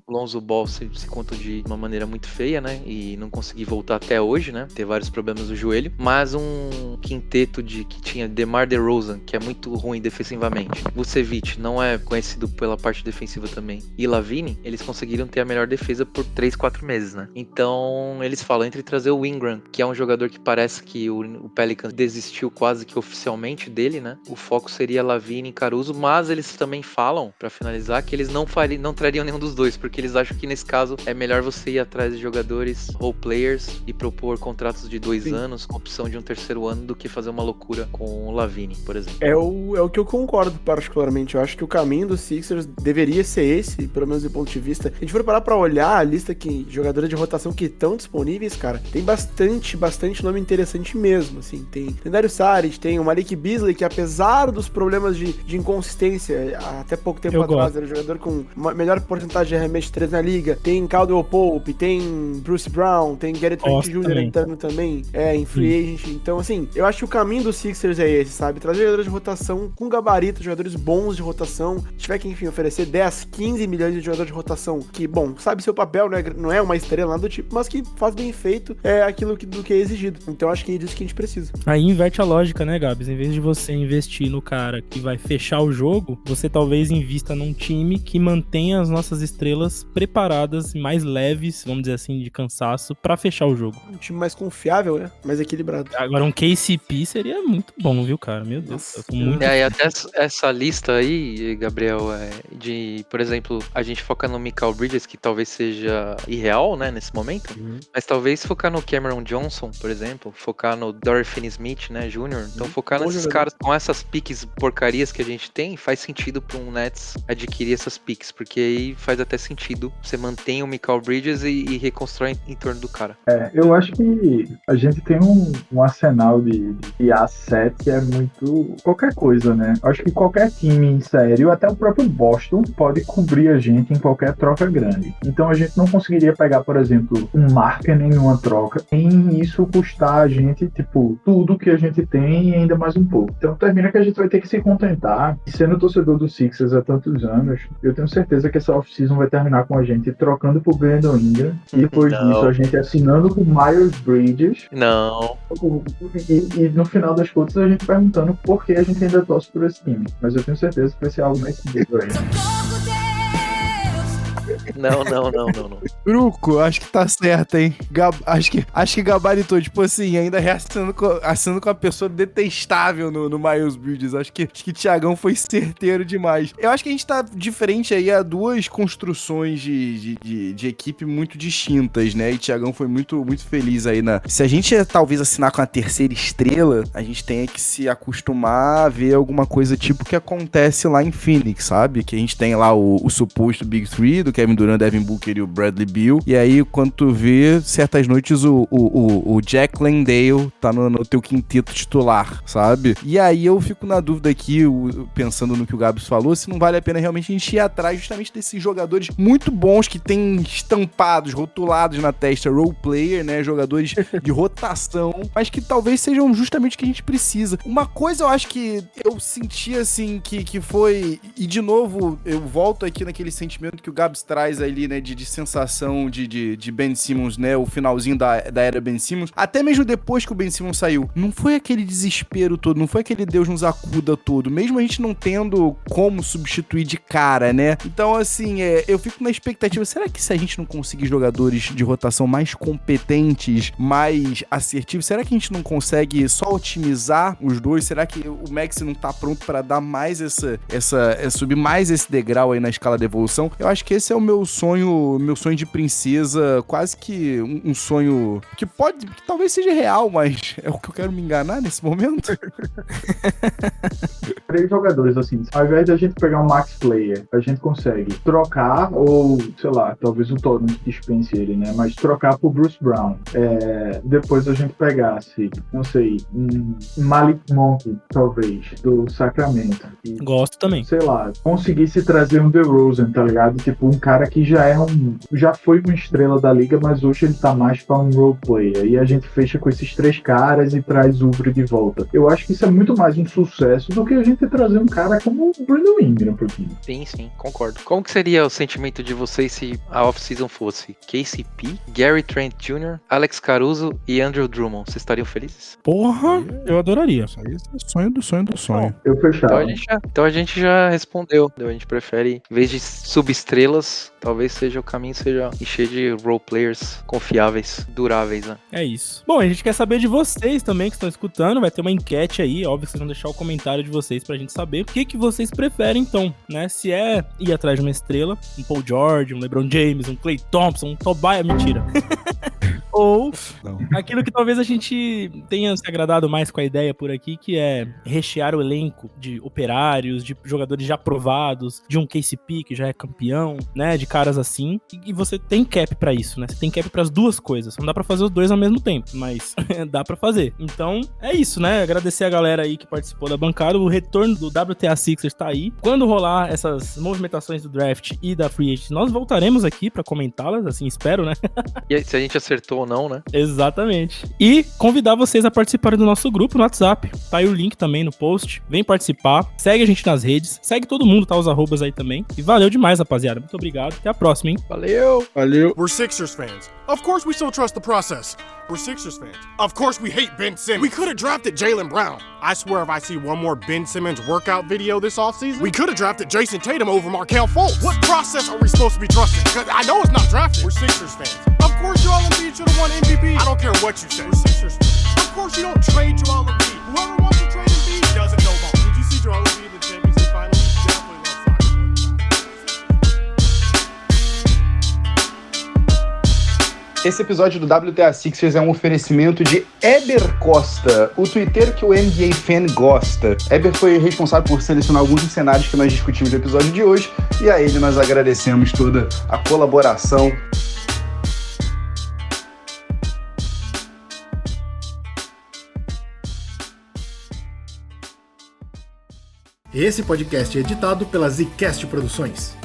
Lonzo Ball se contundir de uma maneira muito feia, né? E não conseguir voltar até hoje, né? Ter vários problemas no joelho. Mas um quinteto que tinha DeMar DeRozan, que é muito ruim defensivamente. Vucevic não é conhecido pela parte defensiva também. E LaVine, eles conseguiram ter a melhor defesa por 3, 4 meses, né? Então, eles falam entre trazer o Ingram, que é um jogador que parece que o Pelicans desistiu quase que oficialmente dele, né? O foco seria LaVine e Caruso, mas eles também falam, pra finalizar, que eles não trariam nenhum dos dois, porque eles acham que nesse caso é melhor você ir atrás de jogadores role players e propor contratos de 2 anos com opção de um 3º ano do que fazer uma loucura com o LaVine, por exemplo. É o que eu concordo particularmente. Eu acho que o caminho dos Sixers deveria ser esse, pelo menos do ponto de vista. Se a gente for parar pra olhar a lista de jogadores de rotação que estão disponíveis, cara, tem bastante nome interessante mesmo, assim. Tem Dario Saric, tem o Malik Beasley, que apesar dos problemas de inconsistência, até pouco tempo atrás, era o jogador com uma melhor porcentagem de arremesso de 3 na liga. Tem Caldwell Pope, tem Bruce Brown, tem Gary Trent Jr. entrando também, em free agent. Então, assim, eu acho que o caminho dos Sixers é esse, sabe? Trazer jogadores de rotação com gabarito, jogadores bons de rotação. Se tiver que, enfim, oferecer 10, 15 milhões de jogadores de rotação, que, bom, sabe seu papel, não é uma estrela, nada do tipo, mas que faz bem feito aquilo do que é exigido. Então, acho que é disso que a gente precisa. Aí inverte a lógica, né, Gabs? Em vez de você investir no cara que vai fechar o jogo, você talvez invista num time que mantenha as nossas estrelas preparadas, mais leves, vamos dizer assim, de cansaço, pra fechar o jogo. Um time mais confiável, né? Mais equilibrado. Agora, um KCP seria muito bom, viu, cara? Meu Deus. Eu tô muito... E até essa lista aí, Gabriel, por exemplo, a gente foca no Mikal Bridges, que talvez seja irreal, né, nesse momento, mas talvez focar no Cameron Johnson, por exemplo, focar no Dorian Finney-Smith, né, Jr. Então focar nesses caras com essas piques porcarias que a gente tem, faz sentido para um Nets adquirir essas piques, porque aí faz até sentido, você mantém o Mikal Bridges e reconstrói em torno do cara. Eu acho que a gente tem um arsenal de asset que é muito qualquer coisa, né? Eu acho que qualquer time sério, até o próprio Boston, pode cobrir a gente em qualquer troca grande. Então a gente não conseguiria pegar, por exemplo, um Markkanen numa troca e isso custar a gente, tipo, tudo que a gente tem e ainda mais um pouco. Então termina que a gente vai ter que se contentar. E sendo torcedor do Sixers há tantos anos, eu tenho certeza que essa off-season vai terminar com a gente trocando por Brandon Ingram e depois disso a gente assinando por Miles Bridges. Não. E no final das contas a gente perguntando por que a gente ainda torce por esse time. Mas eu tenho certeza que vai ser algo nesse nível aí. Não. Truco, acho que tá certo, hein? Acho que gabaritou, tipo assim, ainda assinando com a pessoa detestável no Miles Bridges. Acho que Thiagão foi certeiro demais. Eu acho que a gente tá diferente aí a duas construções de equipe muito distintas, né? E Thiagão foi muito, muito feliz aí Se a gente talvez assinar com a terceira estrela, a gente tem que se acostumar a ver alguma coisa tipo que acontece lá em Phoenix, sabe? Que a gente tem lá o suposto Big Three do Kevin Durant, Devin Booker e o Bradley Beal. E aí, quando tu vê, certas noites o Jack Landale tá no teu quinteto titular, sabe? E aí eu fico na dúvida aqui, pensando no que o Gabs falou, se não vale a pena realmente a gente ir atrás justamente desses jogadores muito bons que tem estampados, rotulados na testa, role player, né? Jogadores de rotação, mas que talvez sejam justamente o que a gente precisa. Uma coisa eu acho que eu senti assim, que foi, e de novo, eu volto aqui naquele sentimento que o Gabs traz ali, né, de sensação de Ben Simmons, né, o finalzinho da era Ben Simmons, até mesmo depois que o Ben Simmons saiu, não foi aquele desespero todo, não foi aquele Deus nos acuda todo, mesmo a gente não tendo como substituir de cara, né, então assim, eu fico na expectativa, será que se a gente não conseguir jogadores de rotação mais competentes, mais assertivos, será que a gente não consegue só otimizar os dois? Será que o Maxey não tá pronto para dar mais subir mais esse degrau aí na escala de evolução? Eu acho que esse é o meu sonho de princesa, quase que um sonho que talvez seja real, mas é o que eu quero me enganar nesse momento. 3 jogadores, assim, ao invés de a gente pegar um max player, a gente consegue trocar, ou, sei lá, talvez o Torrent dispense ele, né, mas trocar pro Bruce Brown. Depois a gente pegasse, não sei, um Malik Monk, talvez, do Sacramento. E, gosto também. Sei lá, conseguisse trazer um DeRozan, tá ligado? Tipo, um cara que já foi uma estrela da liga, mas hoje ele tá mais pra um role player. E a gente fecha com esses 3 caras e traz o Oubre de volta. Eu acho que isso é muito mais um sucesso do que a gente trazer um cara como o Brandon Ingram pro time. Sim, concordo. Como que seria o sentimento de vocês se a off-season fosse KCP, Gary Trent Jr., Alex Caruso e Andrew Drummond? Vocês estariam felizes? Porra, eu adoraria. Isso aí é sonho do sonho do sonho. Eu fechava. Então a gente já respondeu. A gente prefere, em vez de subestrelas, talvez o caminho seja encher de role players confiáveis, duráveis, né? É isso. Bom, a gente quer saber de vocês também que estão escutando. Vai ter uma enquete aí, óbvio que vocês vão deixar o comentário de vocês pra gente saber o que vocês preferem então, né? Se é ir atrás de uma estrela, um Paul George, um LeBron James, um Klay Thompson, um Tobias, mentira. Ou aquilo que talvez a gente tenha se agradado mais com a ideia por aqui, que é rechear o elenco de operários, de jogadores já aprovados, de um KCP que já é campeão, né, de caras assim, e você tem cap pra isso, né, você tem cap pras duas coisas, não dá pra fazer os dois ao mesmo tempo, mas dá pra fazer. Então, é isso, né, agradecer a galera aí que participou da bancada, o retorno do WTA Sixers tá aí, quando rolar essas movimentações do draft e da free agent, nós voltaremos aqui pra comentá-las, assim, espero, né. E aí, se a gente acertou ou não, né? Exatamente. E convidar vocês a participarem do nosso grupo no WhatsApp. Tá aí o link também no post. Vem participar. Segue a gente nas redes. Segue todo mundo, tá? Os arrobas aí também. E valeu demais, rapaziada. Muito obrigado. Até a próxima, hein? Valeu! We're Sixers fans. Of course we still trust the process. We're Sixers fans. Of course we hate Ben Simmons. We could have drafted Jaylen Brown. I swear if I see one more Ben Simmons workout video this offseason, we could have drafted Jason Tatum over Markelle Fultz. What process are we supposed to be trusting? Because I know it's not drafted. We're Sixers fans. Of course Joel Embiid should have won MVP. I don't care what you say. We're Sixers fans. Of course you don't trade Joel Embiid. Whoever wants to trade Embiid doesn't know ball. Did you see Joel Embiid in the Champions League Finals? Definitely loves soccer. Esse episódio do WTA Sixers é um oferecimento de Eber Costa, o Twitter que o NBA Fan gosta. Eber foi responsável por selecionar alguns dos cenários que nós discutimos no episódio de hoje, e a ele nós agradecemos toda a colaboração. Esse podcast é editado pela Zcast Produções.